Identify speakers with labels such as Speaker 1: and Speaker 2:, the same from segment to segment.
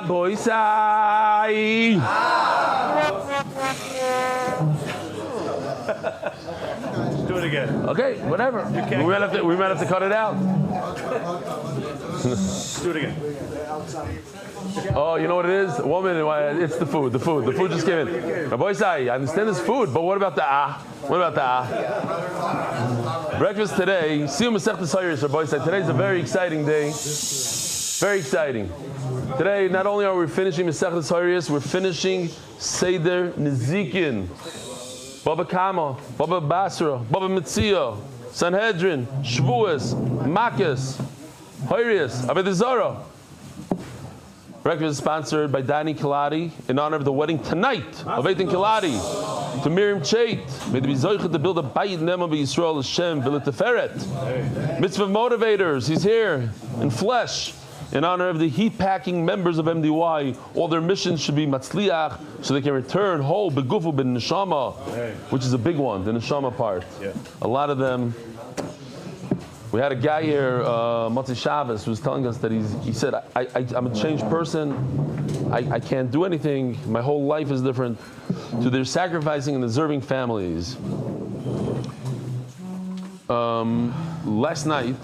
Speaker 1: Rabbi Sai.
Speaker 2: Do it again.
Speaker 1: Okay, whatever. We might have to cut it out.
Speaker 2: Do it again.
Speaker 1: Oh, you know what it is? 1 minute. It's the food. The food just came in. Rabbi Sai, I understand this food, but what about the ah? What about the ah? Breakfast today. Siyum Masechtas Horayos, Rabbi Sai. Today's a very exciting day. Very exciting. Today, not only are we finishing Masechtas Horayos, we're finishing Seder Nezikin. Baba Kama, Baba Basra, Baba Metzia, Sanhedrin, Shavuos, Makkos, Horayos, Avodah Zarah. Breakfast is sponsored by Danny Kiladi in honor of the wedding tonight of Eitan Kiladi to Miriam Chait. May they be zoichet to build a bayit nema b'Yisrael Hashem v'leteferet. Mitzvah motivators, he's here in flesh. In honor of the heat-packing members of MDY, all their missions should be matzliach, so they can return whole begufu ben neshama, which is a big one, the neshama part. Yeah. A lot of them. We had a guy here, Matzah Shabbos, who was telling us that he said, I'm a changed person. I can't do anything. My whole life is different. So they're sacrificing and deserving families. Last night,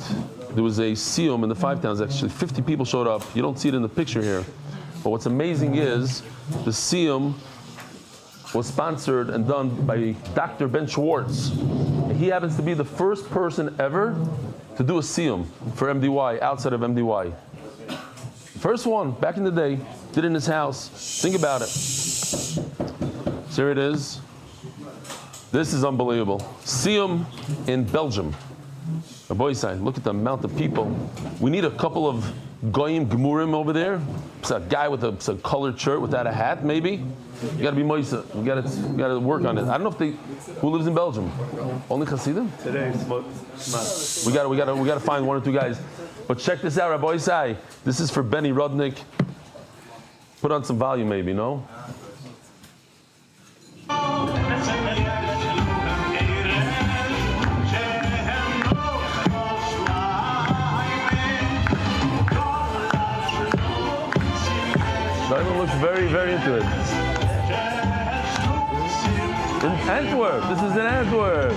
Speaker 1: there was a siyum in the Five Towns. Actually, 50 people showed up. You don't see it in the picture here. But what's amazing is the siyum was sponsored and done by Dr. Ben Schwartz. He happens to be the first person ever to do a siyum for MDY, outside of MDY. First one, back in the day, did it in his house. Think about it. So here it is. This is unbelievable. Siyum in Belgium. A boy sign. Look at the amount of people. We need a couple of goyim gemurim over there. It's a guy with a colored shirt without a hat, maybe. You got to be moisa. We got to work on it. I don't know if who lives in Belgium. Only Hasidim.
Speaker 2: Today,
Speaker 1: we got to find 1 or 2 guys. But check this out, Rabbi Isai. This is for Benny Rudnick. Put on some volume, maybe. No. Everyone looks very, very into it. In Antwerp. This is in Antwerp.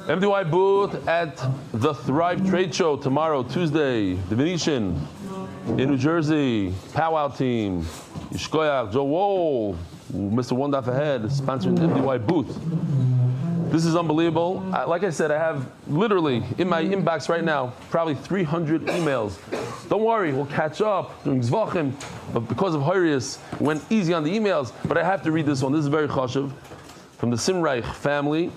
Speaker 1: MDY booth at the Thrive Trade Show tomorrow, Tuesday. The Venetian in New Jersey. Powwow team. Yishkoyach, Joe Wall, Mr. One Daf Ahead, sponsoring the MDY booth. This is unbelievable. Like I said, I have literally in my inbox right now probably 300 emails. Don't worry, we'll catch up during Zvachim. But because of Horayos, went easy on the emails. But I have to read this one. This is very chashuv. From the Simreich family.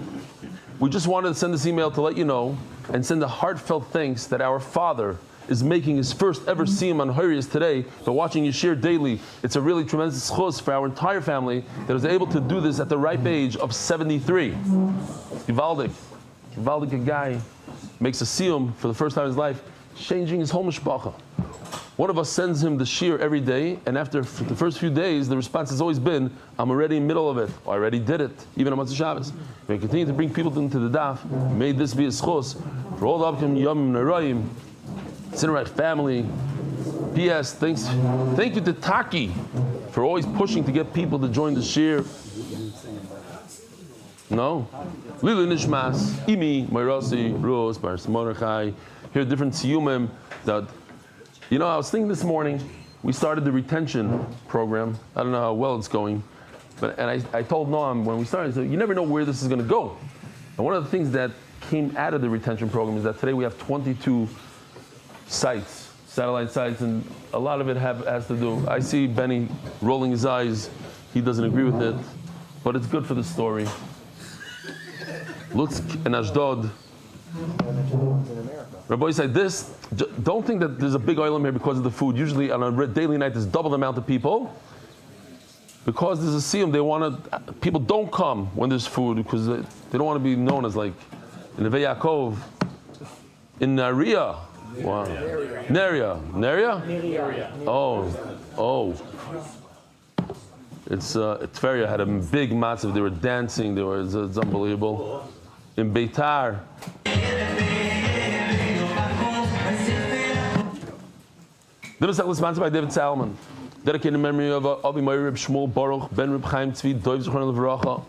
Speaker 1: We just wanted to send this email to let you know and send a heartfelt thanks that our father is making his first ever siyum on Horayos today, but watching Yeshir daily. It's a really tremendous schus for our entire family that was able to do this at the ripe age of 73. Givaldik, a guy, makes a siyum for the first time in his life, changing his whole mishpacha. One of us sends him the shir every day, and after the first few days, the response has always been, I'm already in the middle of it. I already did it, even on Matzah Shabbos. We continue to bring people into the daf. May this be a schus for all the upcoming Yom Narayim. Sinnerite family. P.S. Thank you to Taki for always pushing to get people to join the shir. No? Lilu Nishmas, Imi, Mayrasi, Rose, Bars Mordechai. Here are different siyumim that, I was thinking this morning, we started the retention program. I don't know how well it's going. And I told Noam when we started, you never know where this is going to go. And one of the things that came out of the retention program is that today we have 22 sites, satellite sites, and a lot of it has to do. I see Benny rolling his eyes. He doesn't agree with it, but it's good for the story. Lutsk and Ashdod. Rabbi said this. Don't think that there's a big oilam here because of the food. Usually on a daily night there's double the amount of people. Because there's a siyum, people don't come when there's food because they don't want to be known as like in Neve Yaakov, in Ariel. Wow. Neria. Oh. It's Tveria had a big massive. They were dancing. It's unbelievable. In Beitar. This is sponsored by David Salomon. Dedicated in memory of Avi Meir Reb Shmuel Baruch Ben Reb Chaim Tzvi Dov Zichron Levracha.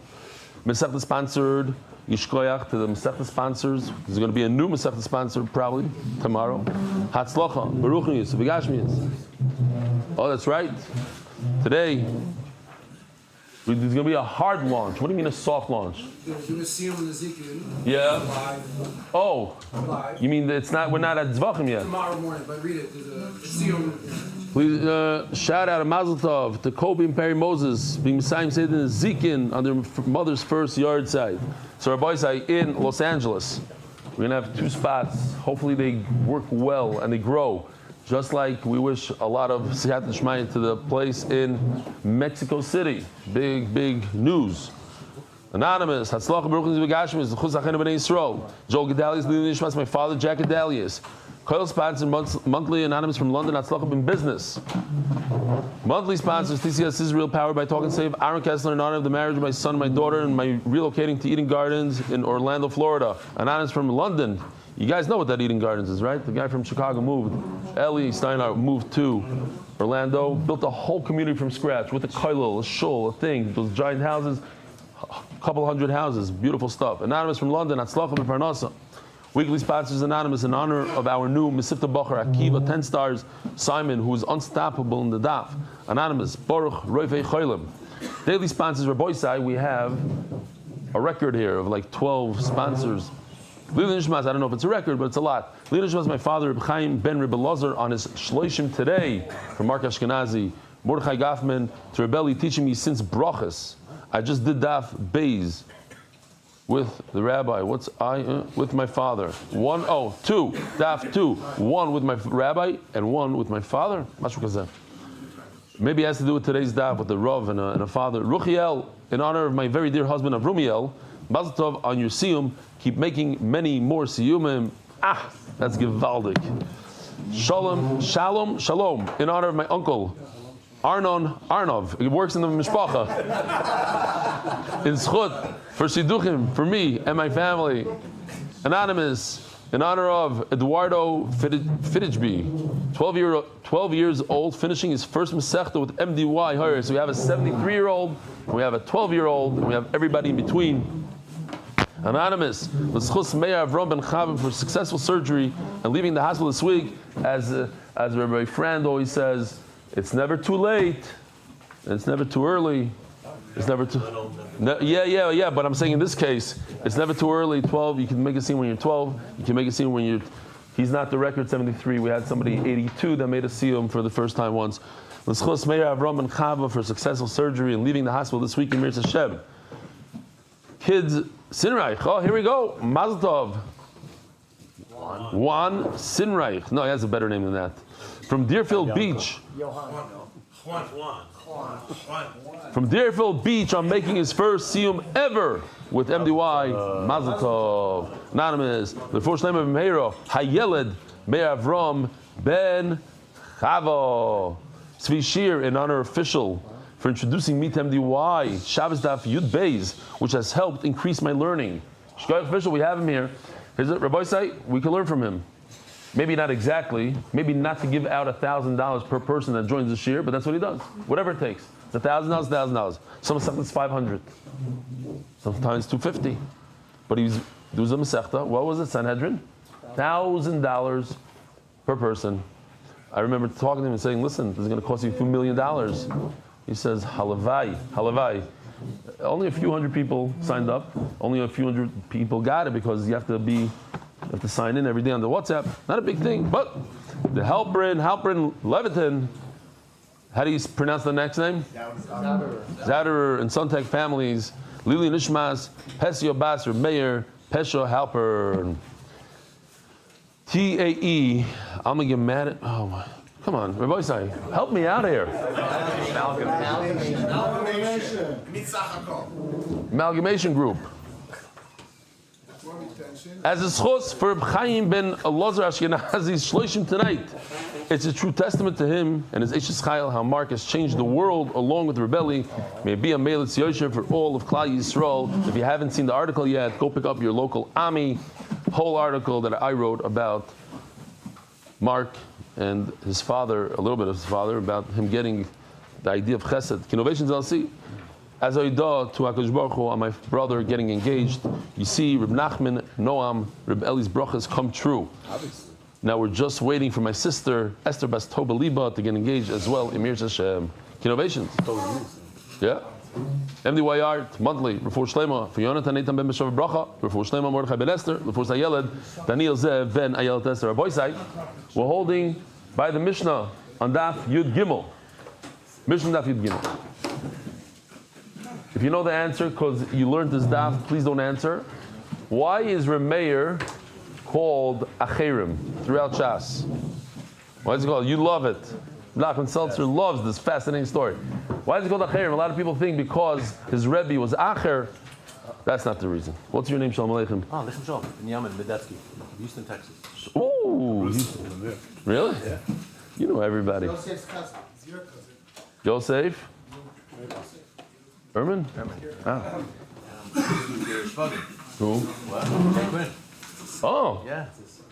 Speaker 1: Masechta sponsored. Yishkoyach to the Masechta sponsors. There's going to be a new Masechta sponsor probably tomorrow. Hatzlacha Baruchnius Vigashmius. Oh, that's right. Today there's going to be a hard launch. What do you mean a soft launch? Yeah. Oh, you mean it's not? We're not at Zvachim yet.
Speaker 3: Tomorrow morning, but read it. There's a Siyum.
Speaker 1: Please shout out a Mazel Tov to Kobe and Perry Moses being Messiah said in Zikin on their mother's first yard side. So our boys are in Los Angeles. We're gonna have 2 spots. Hopefully they work well and they grow. Just like we wish a lot of Siyat Shmaya to the place in Mexico City. Big news. Anonymous, Hatzlach Baruch V'Gashmis, Chuz Achenu B'nai Yisrael. Joel Gedalius, Lili Nishmas, my father, Jack Gedalius. Coil sponsor, monthly Anonymous from London, Hatzlach in business. Monthly sponsors, TCS Israel, powered by Talk and Save. Aaron Kessler, in honor of the marriage of my son and my daughter, and my relocating to Eden Gardens in Orlando, Florida. Anonymous from London. You guys know what that Eden Gardens is, right? The guy from Chicago moved. Eli Stefansky moved to Orlando, built a whole community from scratch with a koilel, a shul, a thing, those giant houses, a couple hundred houses, beautiful stuff. Anonymous from London, Hatzlacha B'Parnasa. Weekly sponsors Anonymous in honor of our new Mesivta Bachar Akiva 10 stars, Simon, who is unstoppable in the daf. Anonymous, Baruch Roifei Cholim. Daily sponsors for Boysai, we have a record here of like 12 sponsors. Lili Nishmas, I don't know if it's a record, but it's a lot. Lili Nishmas, my father, Reb Chaim Ben Reb Elazar, on his Shloishim today, from Mark Ashkenazi, Mordechai Goffman, to Rebelli, teaching me since Brachas. I just did Daf Beis with the rabbi. With my father. 2, Daf 2. 1 with my rabbi and 1 with my father. Maybe it has to do with today's Daf, with the Rav and a father. Ruchiel, in honor of my very dear husband Avrumiel, Mazel Tov on your siyum. Keep making many more siyumim. That's gewaldig. Shalom, in honor of my uncle, Arnov. He works in the mishpacha. In schut, for shidduchim, for me and my family. Anonymous, in honor of Eduardo Fidijby, 12 years old, finishing his first Masechta with MDY Horayos. So we have a 73-year-old, we have a 12-year-old, and we have everybody in between. Anonymous, l'schus Meir Avram ben Chavim for successful surgery and leaving the hospital this week. As my friend always says, it's never too late, and it's never too early. It's never too. Yeah. But I'm saying in this case, it's never too early. 12, you can make a scene when you're 12. You can make a scene when you're. He's not the record 73. We had somebody 82 that made a siyum for the first time once. L'schus Meir Avram ben Chavim for successful surgery and leaving the hospital this week in Mir Hashem. Kids. Sinreich. Oh, here we go. Mazel Tov. Juan Sinreich. No, he has a better name than that. From Deerfield Beach. From Deerfield Beach, I'm making his first siyum ever with MDY. Mazel Tov. Anonymous. The first name of Meiro. Hayeled Meir Avram Ben Chavo. Tzvi Shir, in honor official, for introducing me to MDY, Shabbos Daf Yud Beis, which has helped increase my learning. Shkoyach official, we have him here. Here's it, Rabbi Say, we can learn from him. Maybe not exactly, maybe not to give out $1,000 per person that joins this year, but that's what he does. Whatever it takes. It's $1,000, $1,000. Sometimes it's $500. Sometimes $250. But there was a Masechta. What was it, Sanhedrin? $1,000 per person. I remember talking to him and saying, listen, this is going to cost you $2 million. He says, halavai. Only a few hundred people signed up. Only a few hundred people got it because you have to sign in every day on the WhatsApp. Not a big thing, but the Halperin Levitin. How do you pronounce the next name? Zaderer and Sontag families. Lili Nishmas, Pesio Basser, Meir, Pesho Halper. TAE. I'm gonna get mad at. Oh my. Come on, Rabbi Say, help me out here. Amalgamation group. As a schos for Chaim ben Elazar Ashkenazi's Shloishim tonight, it's a true testament to him and his Eishes Chayil how Mark has changed the world along with Rebelli. May it be a Meilitz Yosher for all of Klal Yisrael. If you haven't seen the article yet, go pick up your local Ami. Whole article that I wrote about Mark and his father, a little bit of his father, about him getting the idea of chesed. Innovations I'll see. As I do to HaKadosh Baruch Hu on my brother getting engaged, you see Reb Nachman, Noam, Reb Eli's brachas come true. Obviously. Now we're just waiting for my sister, Esther Bas Toba Leiba, to get engaged as well. Emir Hashem. Innovations. Yeah. MDYR, monthly, Refuah Shlema, for Yonatan Eitan ben Beshav Bracha, Refuah Shlema Mordechai ben Esther, Refuah Sayeled, Daniel Zev ben Ayelet Esther. Our boy side, we're holding by the Mishnah on Daf Yud Gimel. Mishnah Daf Yud Gimel. If you know the answer, because you learned this daf, please don't answer. Why is Remeir called Acherim throughout Shas? Why is it called? You love it. Nachman Seltzer loves this fascinating story. Why is it called Acherim? A lot of people think because his Rebbe was Acher. That's not the reason. What's your name, Shalom Aleichem?
Speaker 4: Oh, Lechem Shalom. Binyamin Medetsky, Houston, Texas.
Speaker 1: Ooh. Really?
Speaker 4: Yeah.
Speaker 1: You know everybody.
Speaker 3: Yosef's cousin. It's your cousin.
Speaker 1: Yosef? Herman? Ah. Who?
Speaker 4: What? Jay Quinn.
Speaker 1: Oh.
Speaker 4: Yeah.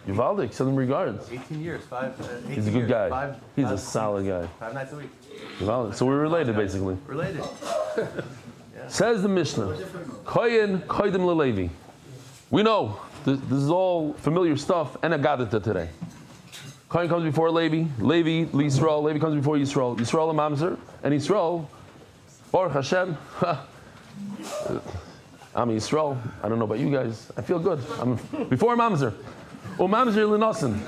Speaker 1: Yuvaldik, send him regards.
Speaker 4: 18 years, 18
Speaker 1: He's a good
Speaker 4: years,
Speaker 1: guy. He's a solid guy.
Speaker 4: 5 nights a week.
Speaker 1: Yuvaldik. So we're related, basically.
Speaker 4: Related.
Speaker 1: Says the Mishnah, Koyin Koidim LeLevi. We know this is all familiar stuff, and I got it today. Koyin comes before Levi, Levi Yisrael, Levi comes before Yisrael, Yisrael and Mamzer, and Yisrael, Baruch Hashem. I'm Yisrael. I don't know about you guys. I feel good. I'm before Mamzer. Mamzer L'Nasin.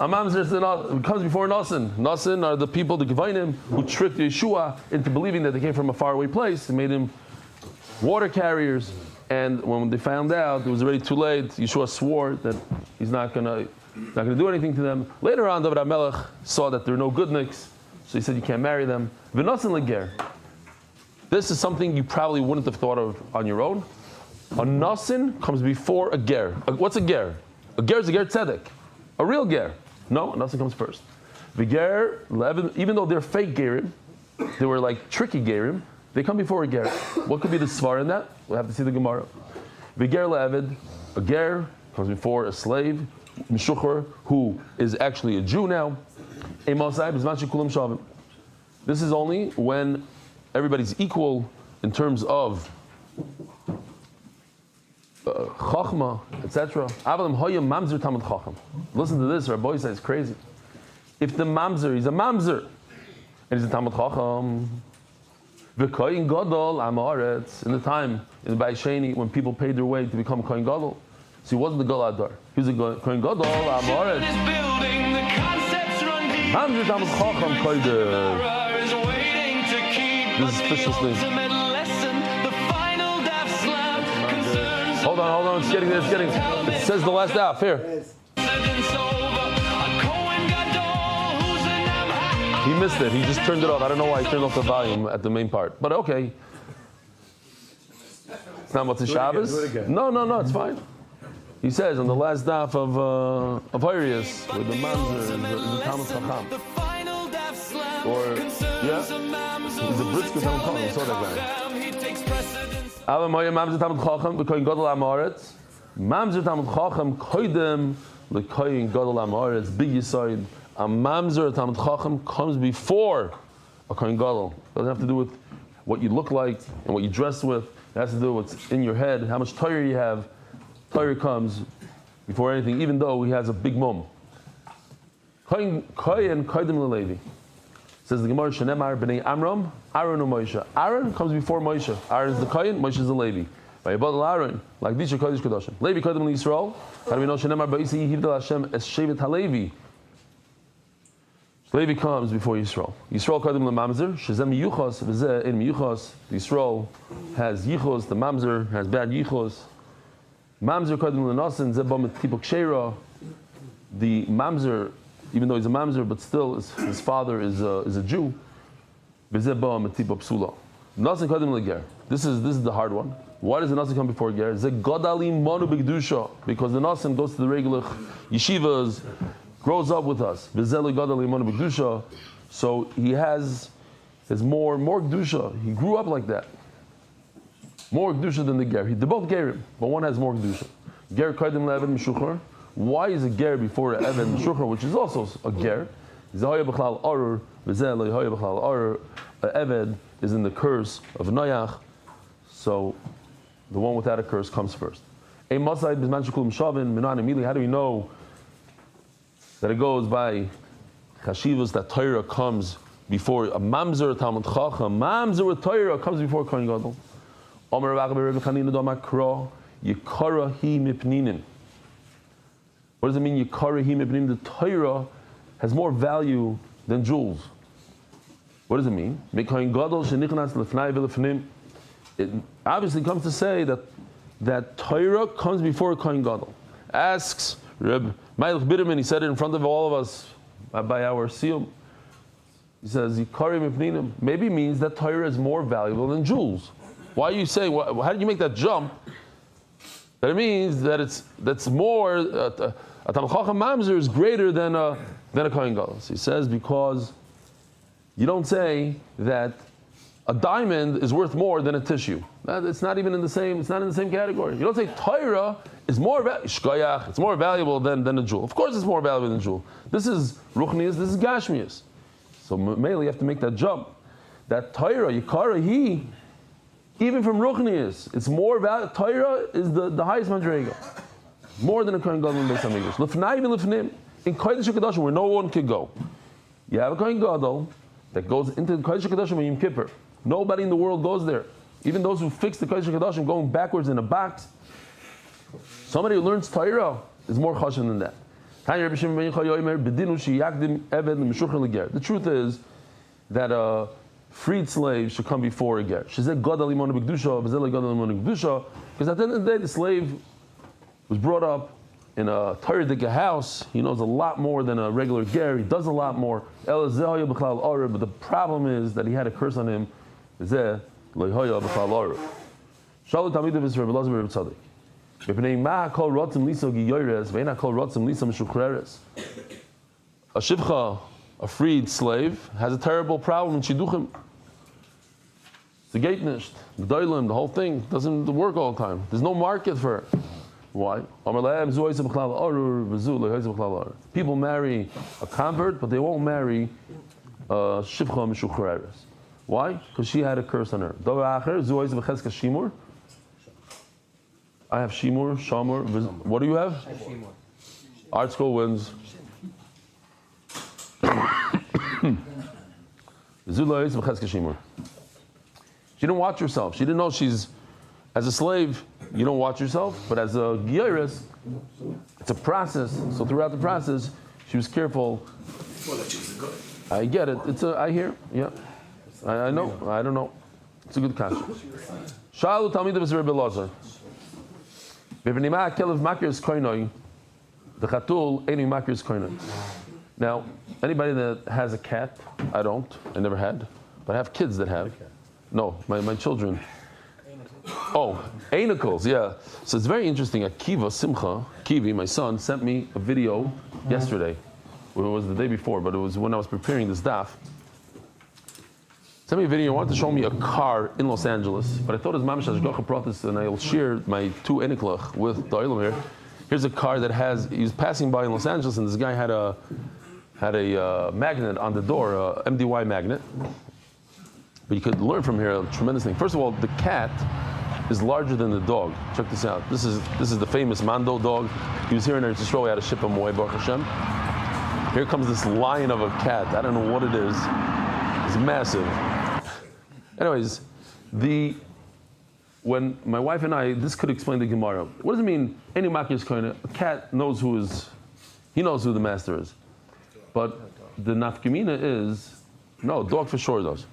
Speaker 1: A Mamzer comes before Nasin. Nasin are the people, the Gevinim, who tricked Yeshua into believing that they came from a faraway place. They made him water carriers. And when they found out, it was already too late. Yeshua swore that he's not gonna do anything to them. Later on, David HaMelech saw that there are no goodniks, so he said you can't marry them. V'nasin leger. This is something you probably wouldn't have thought of on your own. A nasin comes before a ger. What's a ger? A ger is a ger tzedek, a real ger. No, a nasin comes first. The ger, even though they're fake gerim, they were like tricky gerim, they come before a ger. What could be the svar in that? We'll have to see the Gemara. The ger le'evid, a ger comes before a slave, mishuchar, who is actually a Jew now. This is only when everybody's equal in terms of chachma, etc. Listen to this, our boy says it's crazy. If the mamzer, he's a mamzer, and he's a Talmud Chacham, v'koyin gadol amaretz, in the time, in the Bayesheni, when people paid their way to become koyin gadol, so he wasn't the Gadol Adar, he was a koyin gadol amaretz. Mamzer Talmud Chacham koyder. This is official thing. Hold on, it's getting. It says the last daf here. He missed it. He just turned it off. I don't know why he turned off the volume at the main part. But okay. It's not Motzei Shabbos. No, it's fine. He says on the last daf of Horayos, with the Mamzer and the Talmud Chacham. Or, yeah, he's a Brisker Talmud Chacham. I saw that guy. Mamzer Talmud Chacham, l'koyin gadol amaretz. Mamzer Talmud Chacham koydem l'koyin gadol amaretz. Big yisoid. A Mamzer Talmud Chacham comes before a koyin gadol. It doesn't have to do with what you look like and what you dress with. It has to do with what's in your head, how much Torah you have. Torah comes before anything, even though he has a big mum. Koyin koydem l'levi. Says the Gemara, Shenemar b'nei Amram, Aaron and Moshe. Aaron comes before Moshe. Aaron is the Kohen, Moshe is the Levi. Vayibadal Aaron, like these are Kodesh Kedoshim. Levi Kodem l'Yisrael. How do we know Shenemar b'isi yivdal Hashem es shevet halevi? Levi comes before Yisrael. Yisrael Kodem l'Mamzer, shezem miyuchos v'zeh in miyuchos. Yisrael has yichos, the Mamzer has bad yichos. Mamzer Kodem l'Nasin, zeh b'am tipok sheira. The Mamzer, even though he's a mamzer, but still his father is a Jew. This is the hard one. Why does the nasin come before ger? Because the nasin goes to the regular yeshivas, grows up with us. So he has more kedusha. He grew up like that. More kedusha than the ger. They're both gerim, but one has more kedusha. Ger kodim le'eved mishuchar. Why is a ger before an eved meshukar, which is also a ger? Zahaya b'chlal arur, v'zeh lo yahaya b'chlal arur. An eved is in the curse of Noach, so the one without a curse comes first. How do we know that it goes by chashivas that Torah comes before a mamzer Talmud Chacham? Mamzer with Torah comes before Kohen Gadol. Omer Rabbi Rebbe Chanina Domakro Yikara Hi Mipninim. What does it mean Yikara Hi Mipninim? The Torah has more value than jewels. What does it mean? Kohen Gadol shenichnas lefnai v'lefnim. It obviously comes to say that Torah comes before Kohen Gadol. Asks Reb Meilch Biderman, he said it in front of all of us by our siyum. He says, Yikari Mipninim, maybe means that Torah is more valuable than jewels. Why are you saying, how did you make that jump? That it means that that's more, a Talmud Chacham Mamzer is greater than a Kohen Gadol. So he says, because you don't say that a diamond is worth more than a tissue. It's not even in the same. It's not in the same category. You don't say Torah is more shkoyach. It's more valuable than a jewel. Of course, it's more valuable than a jewel. This is ruchnius. This is gashmius. So mainly you have to make that jump. That Torah, Yikara, even from ruchnius, it's more valuable. Torah is the highest madrega, more than a Kohen Gadol in Beis Hamikdash. Lefnai v'lefnim in Kodesh HaKadoshim where no one could go. You have a Kohen Gadol that goes into the Kodesh HaKadoshim Yom Kippur. Nobody in the world goes there. Even those who fix the Kodesh HaKadoshim going backwards in a box. Somebody who learns Torah is more chashuv than that. The truth is that a freed slave should come before a ger. Because at the end of the day, the slave was brought up in a Torah house. He knows a lot more than a regular ger. He does a lot more. But the problem is that he had a curse on him. A shivcha, a freed slave, has a terrible problem in shidduchim. The gate nisht, the doilim, the whole thing doesn't work all the time. There's no market for it. Why? People marry a convert, but they won't marry a shivcha mishuchreres. Why? Because she had a curse on her. I have shimur, shamur. What do you have? Art school wins. She didn't watch herself. She didn't know she's, as a slave, you don't watch yourself, but as a geiris, it's a process. So throughout the process, she was careful. I get it. I hear. Yeah. I know. I don't know. It's a good question. Shalu Talmid of Rebbe Lazar. The chatul any makir's koinoi. Now, anybody that has a cat, I don't. I never had, but I have kids that have. No, my children. Oh, anacles, yeah. So it's very interesting. Kivi, my son, sent me a video yesterday. Well, it was the day before, but it was when I was preparing this daf. Sent me a video. He wanted to show me a car in Los Angeles, but I thought it was mamish hashgacha pratis, and I'll share my two eniklach with the oilam here. Here's a car that he was passing by in Los Angeles, and this guy had a magnet on the door, a MDY magnet. But you could learn from here a tremendous thing. First of all, the cat is larger than the dog. Check this out. This is the famous Mando dog. He was here in Eretz Yisrael. We had to ship him away, Baruch Hashem. Here comes this lion of a cat. I don't know what it is. It's massive. Anyways, when my wife and I, this could explain the Gemara. What does it mean? Any makir's koine, a cat knows he knows who the master is. But the nafkamina is, no, dog for sure does.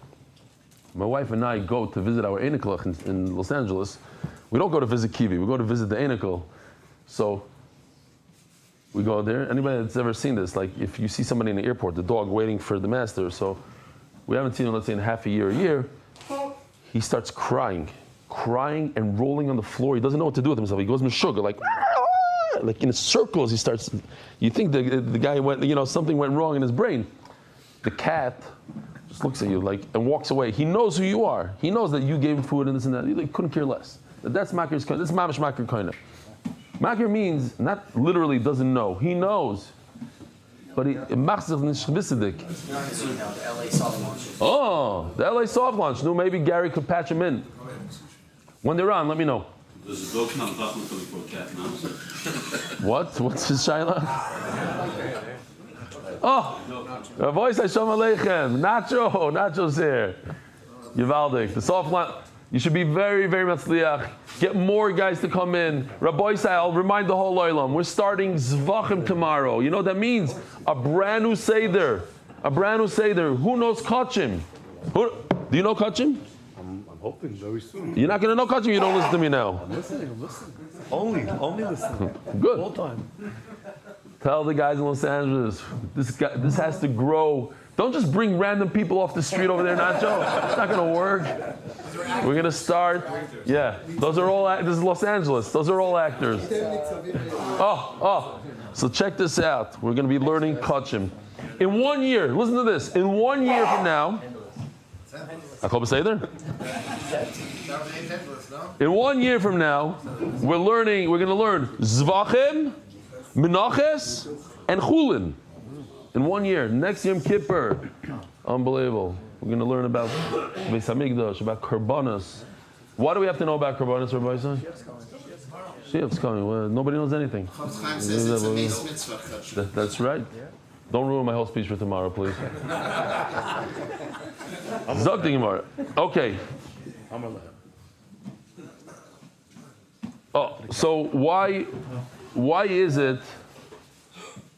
Speaker 1: My wife and I go to visit our eniklach in Los Angeles. We don't go to visit Kiwi, we go to visit the enikel. So we go there. Anybody that's ever seen this, like if you see somebody in the airport, the dog waiting for the master, so we haven't seen him, let's say in half a year, he starts crying and rolling on the floor. He doesn't know what to do with himself. He goes meshuggah, like in circles. He starts. You think the guy went, something went wrong in his brain. The cat just looks at you and walks away. He knows who you are. He knows that you gave him food and this and that. He couldn't care less. That's makir's koine. This is mamish makir koine. Makir means not literally doesn't know. He knows. But he machs sich nicht wissedig.
Speaker 3: The LA soft launch.
Speaker 1: Oh, the LA soft launch. No, maybe Gary could patch him in. When they're on, let me know.
Speaker 5: There's a dog now talking for a cat now.
Speaker 1: What? What's his shaila? Oh, a voice Hashem Aleichem. Nacho's here. Yivaldik. The soft launch. You should be very, very matzliach. Get more guys to come in. Rabbi Say, I'll remind the whole oilam. We're starting Zvachim tomorrow. You know what that means? A brand new Seder. A brand new Seder. Who knows Kachim? Do you know Kachim?
Speaker 2: I'm hoping very soon.
Speaker 1: You're not going to know Kachim. You don't listen to me now.
Speaker 2: I'm listening. Only listening.
Speaker 1: Good.
Speaker 2: All time.
Speaker 1: Tell the guys in Los Angeles, this has to grow. Don't just bring random people off the street over there, Nacho. It's not going to work. We're going to start. Yeah, those are all, this is Los Angeles. Those are all actors. So check this out. We're going to be learning Kachim. In 1 year, listen to this. In 1 year from now, I hope I say there. In 1 year from now, we're going to learn Zvachim, Menaches, and Chulin. In 1 year, next Yom Kippur, unbelievable. We're going to learn about Beis Hamikdash, about Karbanos. Why do we have to know about Karbanos, Rabbi Son? Shiav's coming. Well, nobody knows anything. That's right. Don't ruin my whole speech for tomorrow, please. Zog the Gemara. Okay. Oh, so why is it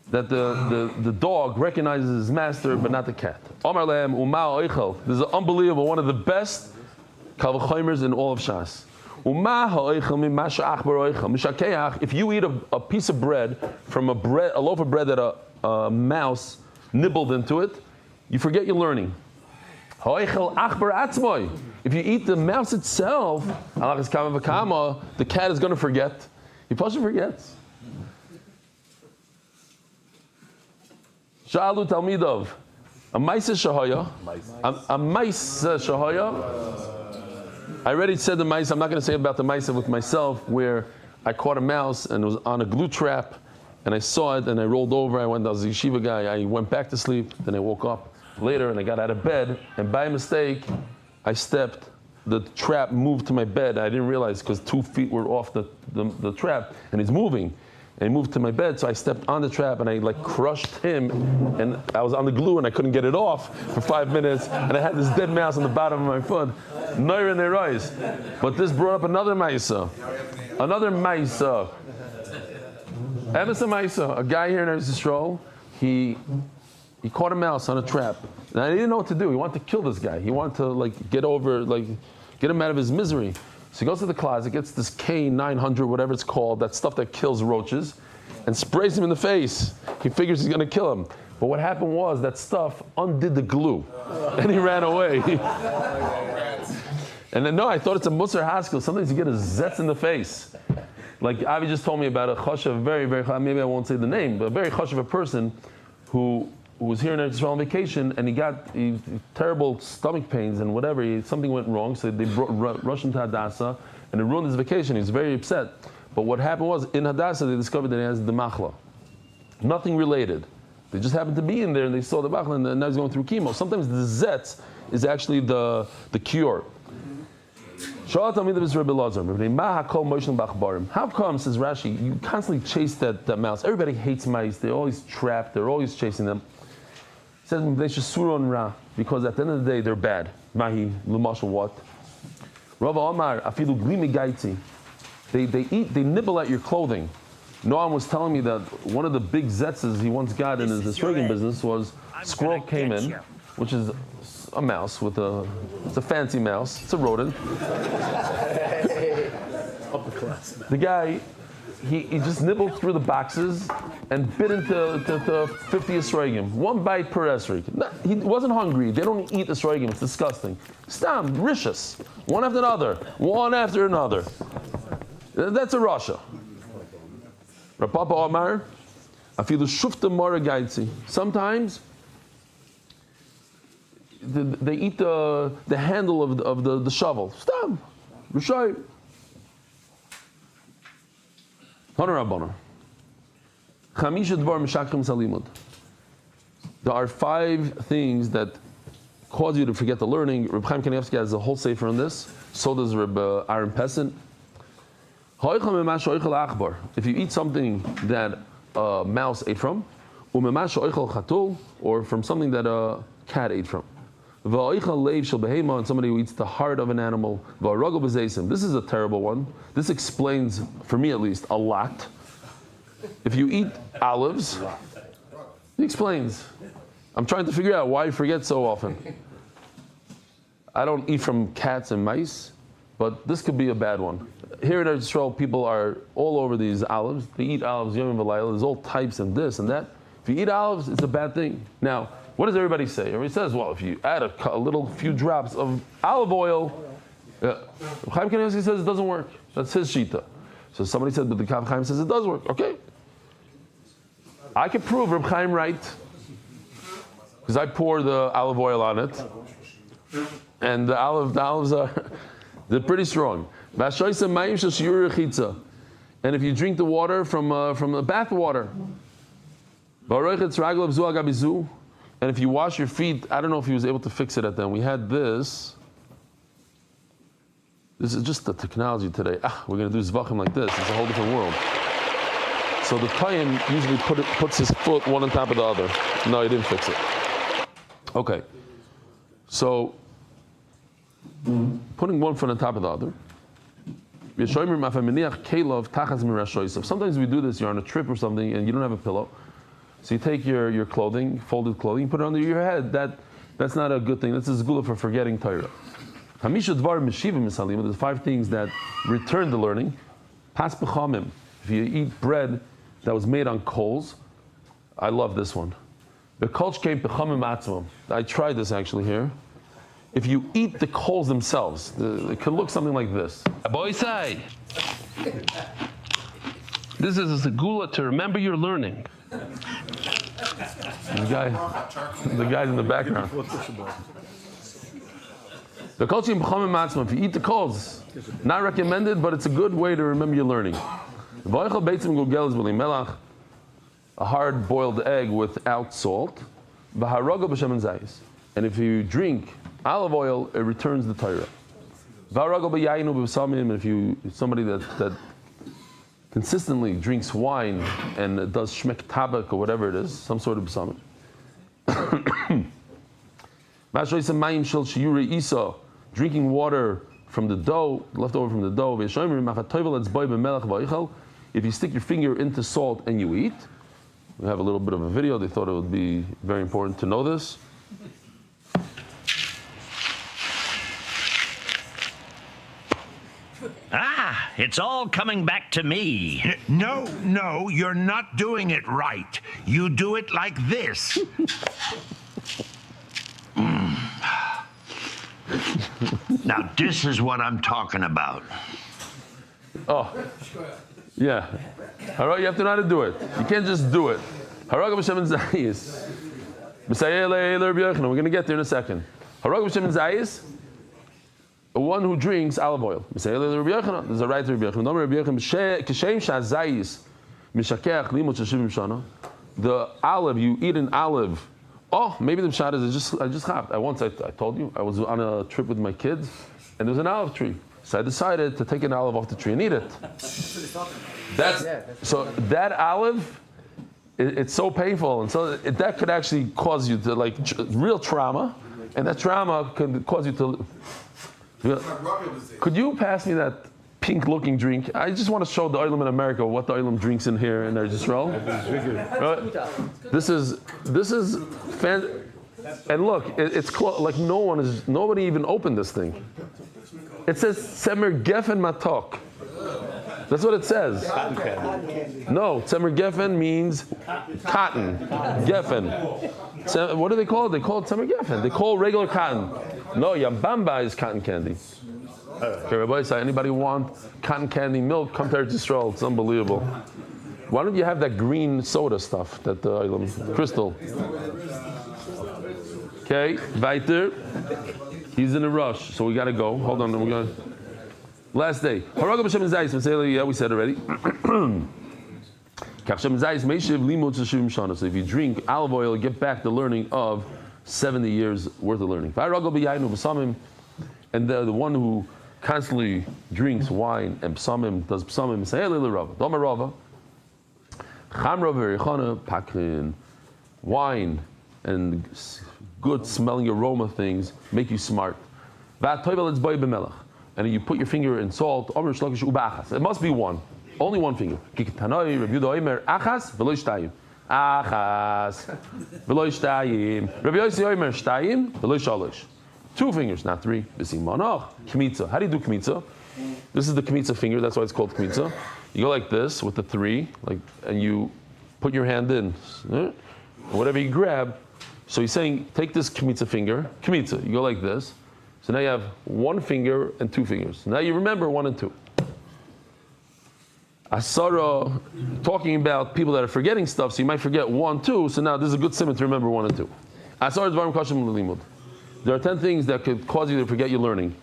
Speaker 1: that the dog recognizes his master but not the cat? Omar lehem umah oichel. This is unbelievable. One of the best kalvachoimers in all of Shas. Umah oichel mimasha achbar oichel mishakeach. If you eat a piece of bread from a loaf of bread that a mouse nibbled into it, you forget your learning. Hoichel achbar atzmoi. If you eat the mouse itself, alachas kama v'kama, the cat is going to forget. He probably forgets. Sha'alu Talmidov, a Maisa Shahaya, a Maisa Shahaya. I already said the Maisa, I'm not going to say about the Maisa with myself, where I caught a mouse and it was on a glue trap, and I saw it and I rolled over. I was a yeshiva guy. I went back to sleep, then I woke up later and I got out of bed, and by mistake, I stepped, the trap moved to my bed. I didn't realize because 2 feet were off the trap, and it's moving. And he moved to my bed, so I stepped on the trap and I crushed him, and I was on the glue and I couldn't get it off for 5 minutes, and I had this dead mouse on the bottom of my foot. Noir in their eyes. But this brought up another Maisa. Another Maisa. Emerson Maisa, a guy here in Eretz Yisrael, he caught a mouse on a trap. And I didn't know what to do. He wanted to kill this guy. He wanted to get him out of his misery. So he goes to the closet, gets this K900, whatever it's called, that stuff that kills roaches, and sprays him in the face. He figures he's going to kill him. But what happened was that stuff undid the glue, and he ran away. And then, no, I thought it's a Musar Haskell. Sometimes you get a zetz in the face. Like Avi just told me about a chashav, very, very, maybe I won't say the name, but a very chashav person who was here in Eretz Yisrael on vacation, and he got terrible stomach pains and whatever. Something went wrong, so they rushed him to Hadassah, and it ruined his vacation. He was very upset. But what happened was, in Hadassah, they discovered that he has the machla. Nothing related. They just happened to be in there, and they saw the machla, and now he's going through chemo. Sometimes the zetz is actually the cure. How come, says Rashi, you constantly chase that mouse? Everybody hates mice. They're always trapped. They're always chasing them. He says, because at the end of the day, they're bad. Mahi, l'mashal what? Rava Omar, afilu glimi gaitzi. They nibble at your clothing. Noam was telling me that one of the big zetzes he once got in his estrogen business was squirrel came in, which is a mouse it's a fancy mouse. It's a rodent. The guy, he just nibbled through the boxes and bit into 50 esrogim. 1 bite per esrog. He wasn't hungry. They don't eat esrogim. It's disgusting. Stam, rishus. One after another. One after another. That's a Rasha. Rapapa Omar, afilu shufta mara gaitzi. Sometimes they eat the handle of the shovel. Stam. Rishai. Rabbanan. Chamisha dvar mishakrim salimud. There are 5 things that cause you to forget the learning. Reb Chaim Kanievsky has a whole sefer on this. So does Reb Aaron Pessin. If you eat something that a mouse ate from, or from something that a cat ate from, and somebody who eats the heart of an animal, this is a terrible one. This explains, for me at least, a lot. If you eat olives, it explains. I'm trying to figure out why I forget so often. I don't eat from cats and mice, but this could be a bad one. Here in Israel, people are all over these olives. They eat olives, yom and v'layla. There's all types and this and that. If you eat olives, it's a bad thing. Now, what does everybody say? Everybody says, well, if you add a little few drops of olive oil, Chaim Kanievsky says it doesn't work. That's his shita. So somebody said, but the Kav Chaim says it does work. Okay. I can prove Reb Chaim right, because I pour the olive oil on it, and the olives are they're pretty strong. And if you drink the water from the bath water, and if you wash your feet, I don't know if he was able to fix it at then. We had this. This is just the technology today. We're going to do zvachim like this. It's a whole different world. So the Tayyim usually puts his foot one on top of the other. No, he didn't fix it. Okay. So, putting one foot on top of the other. Sometimes we do this, you're on a trip or something and you don't have a pillow. So you take your clothing, folded clothing, you put it under your head. That's not a good thing. That's a zgula for forgetting Torah. There's 5 things that return the learning. Pas b'chamim. If you eat bread that was made on coals, I love this one. I tried this actually here. If you eat the coals themselves, it could look something like this. Boy say, this is a segula to remember your learning. The guy's in the background. The kolchim b'chamim matzma. If you eat the coals, not recommended, but it's a good way to remember your learning. A hard boiled egg without salt. And if you drink olive oil, it returns the Torah. And if you somebody that consistently drinks wine and does shmek tabak or whatever it is, some sort of b'samim. Drinking water from the dough, left over from the dough. If you stick your finger into salt and you eat, we have a little bit of a video. They thought it would be very important to know this.
Speaker 6: It's all coming back to me.
Speaker 7: No, you're not doing it right. You do it like this. Now, this is what I'm talking about.
Speaker 1: Oh, yeah. You have to know how to do it. You can't just do it. We're going to get there in a second. One who drinks olive oil. There's a right to Rabbi Yochanan. The olive, you eat an olive. Oh, maybe the pshat is I just hopped. I told you, I was on a trip with my kids, and there was an olive tree. So I decided to take an olive off the tree and eat it. So that olive, it's so painful, and so that could actually cause you to real trauma, and that trauma could cause you to. Could you pass me that pink-looking drink? I just want to show the Olam in America what the Olam drinks in here in Israel. This is and look, it's like nobody even opened this thing. It says Tzemer Geffen Matok. That's what it says. No, Tzemer Geffen means cotton. Geffen. What do they call it? They call it Tzemer Geffen. They call regular cotton. No, Yambamba is cotton candy. Okay, Rabbi say, anybody want cotton candy milk? Come to Israel. It's unbelievable. Why don't you have that green soda stuff, that crystal? Okay, weiter. He's in a rush, so we got to go. Hold on, we're going. Last day. Yeah, we said already. So if you drink olive oil, you get back the learning of 70 years worth of learning. And the one who constantly drinks wine and psamim, does psamim, say, hey, Lili Rava, Doma Rava, Chamra v'erichana pakin, wine and good smelling aroma things make you smart. And you put your finger in salt, it must be one, only one finger. Two fingers, not three. Kmitza. How do you do kmitza? This is the kmitza finger, that's why it's called kmitza. You go like this with the three, and you put your hand in. Whatever you grab. So he's saying, take this kmitza finger, kmitza. You go like this. So now you have one finger and two fingers. Now you remember one and two. Asara, talking about people that are forgetting stuff, so you might forget 1, 2. So now this is a good simon to remember 1 and 2. Asara dvarim kashim l'limud. There are 10 things that could cause you to forget your learning.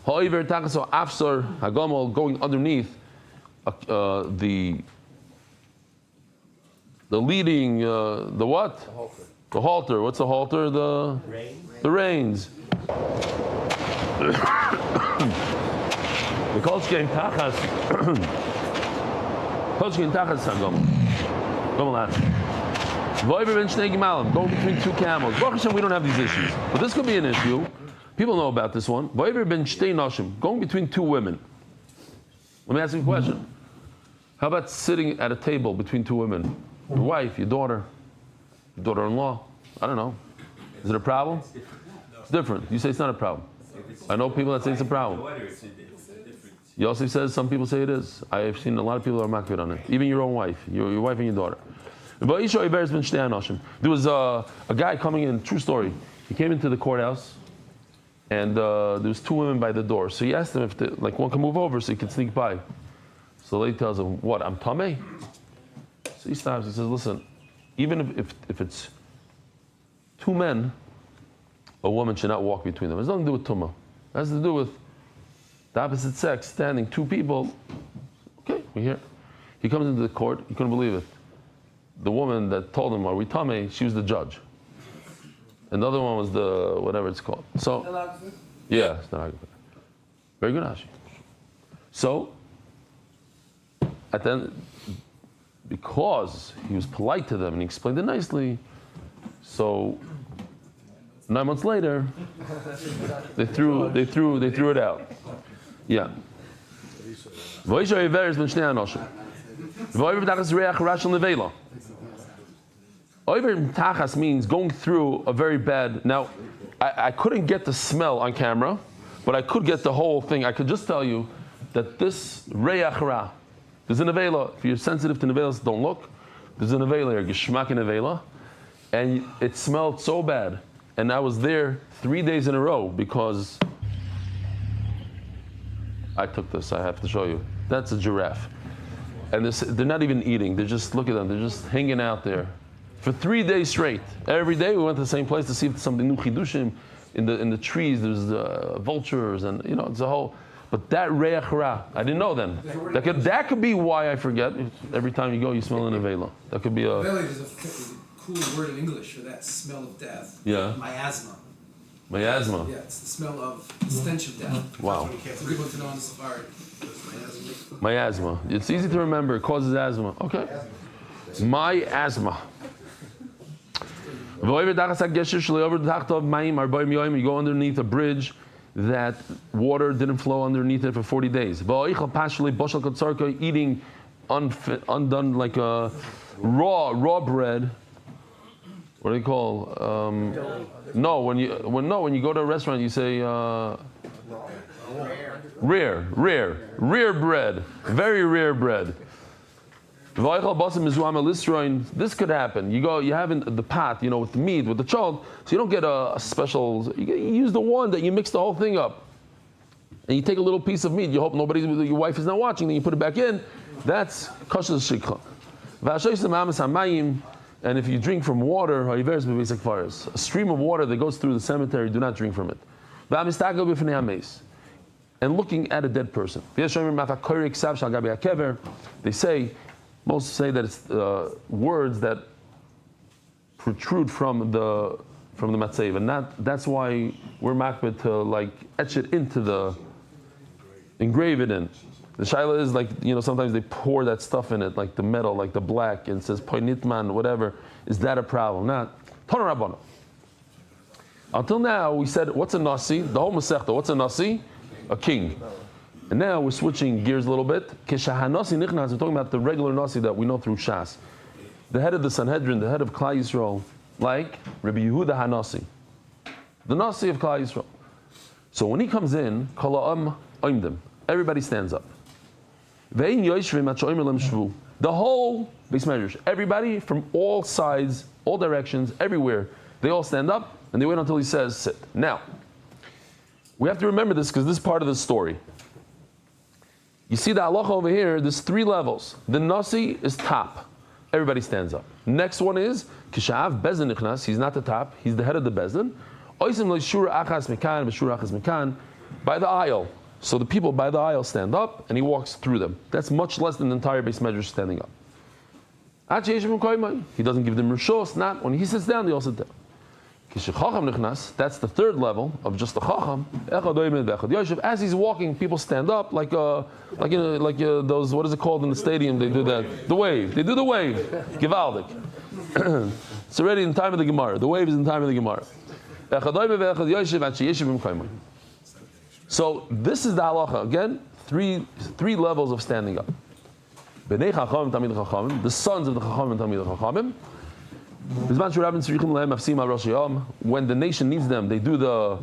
Speaker 1: Ha'over takaso afsar hagamol, going underneath the leading, the what? The halter. What's the halter? The reins. The kolchkein tachas. Kolchkein tachas hagamol. Gamol Go between two camels. Baruch Hashem, we don't have these issues. But this could be an issue. People know about this one. Going between two women. Let me ask you a question. How about sitting at a table between two women? Your wife, your daughter-in-law. I don't know. Is it a problem? It's different. You say it's not a problem. I know people that say it's a problem. Yosef says some people say it is. I have seen a lot of people who are makbid on it. Even your own wife, your wife and your daughter. There was a guy coming in, true story. He came into the courthouse, and there was two women by the door. So he asked them if one can move over so he could sneak by. So the lady tells him, what, I'm tameh? So he stops, he says, listen, even if it's two men, a woman should not walk between them. It has nothing to do with tumah. It has to do with the opposite sex standing, two people. Okay, we're here. He comes into the court, he couldn't believe it. The woman that told him, are we tameh? She was the judge. And the other one was the, whatever it's called. So, yeah, it's not very good, Ashi. So, at the end, because he was polite to them and he explained it nicely, so 9 months later, they threw it out. Yeah. Oiver tachas means going through a very bad. Now, I couldn't get the smell on camera, but I could get the whole thing. I could just tell you that this reach ra, there's a nevela. If you're sensitive to nevelas, don't look. There's a nevela here, geschmack in nevela, and it smelled so bad. And I was there 3 days in a row because I took this. I have to show you. That's a giraffe, and they're not even eating. They're just, look at them. They're just hanging out there. For 3 days straight. Every day we went to the same place to see if something new chidushim in the trees. There's vultures and it's a whole. But that reach ra, I didn't know then. That could be why I forget. Every time you go, you smell an avela. That could be a.
Speaker 8: There's a cool word in English for that smell of death.
Speaker 1: Yeah.
Speaker 8: Miasma.
Speaker 1: Miasma.
Speaker 8: Yeah, it's the smell of the stench of death.
Speaker 1: Wow.
Speaker 8: It's a good one to know on the safari.
Speaker 1: Miasma. It's easy to remember. It causes asthma. Okay. Miasma. You go underneath a bridge that water didn't flow underneath it for 40 days. Eating undone like a raw bread. What do you call? When you go to a restaurant, you say rare bread, very rare bread. This could happen. You have in the pot, with the meat, with the chol, so you don't get a special. You use the one that you mix the whole thing up, and you take a little piece of meat. You hope your wife is not watching. Then you put it back in. That's kosher shikha. And if you drink from water, a stream of water that goes through the cemetery, do not drink from it. And looking at a dead person. They say Most say that it's words that protrude from the matzev, and that's why we're makbid to like etch it into engrave it in. The shaila is like, sometimes they pour that stuff in it, like the metal, like the black, and it says poinitman, whatever. Is that a problem? Not. Toner Rabbana. Until now, we said, what's a nasi? The whole Masechta, what's a nasi? A king. And now we're switching gears a little bit. Keshahanasi nichnas, we're talking about the regular nasi that we know through Shas. The head of the Sanhedrin, the head of Klal Yisrael, like Rabbi Yehuda Hanasi. The nasi of Klal Yisrael. So when he comes in, Kala'am oimdim. Everybody stands up. The whole base measures, everybody from all sides, all directions, everywhere, they all stand up and they wait until he says sit. Now, we have to remember this because this is part of the story. You see the halacha over here, there's 3 levels. The nasi is top. Everybody stands up. Next one is, Kishav Bezin Nichnas, he's not the top, he's the head of the Bezin. By the aisle. So the people by the aisle stand up and he walks through them. That's much less than the entire base measure standing up. He doesn't give them rishos, not when he sits down, they all sit down. That's the 3rd level of just the chacham. As he's walking, people stand up like those, what is it called in the stadium? They do that. The wave. They do the wave. Givaldik. It's already in time of the Gemara. The wave is in time of the Gemara. So this is the halacha. Again, three levels of standing up. Bnei Chachamim, Tamid Chachamim, the sons of the Chachamim, Tamid Chachamim. When the nation needs them, they do the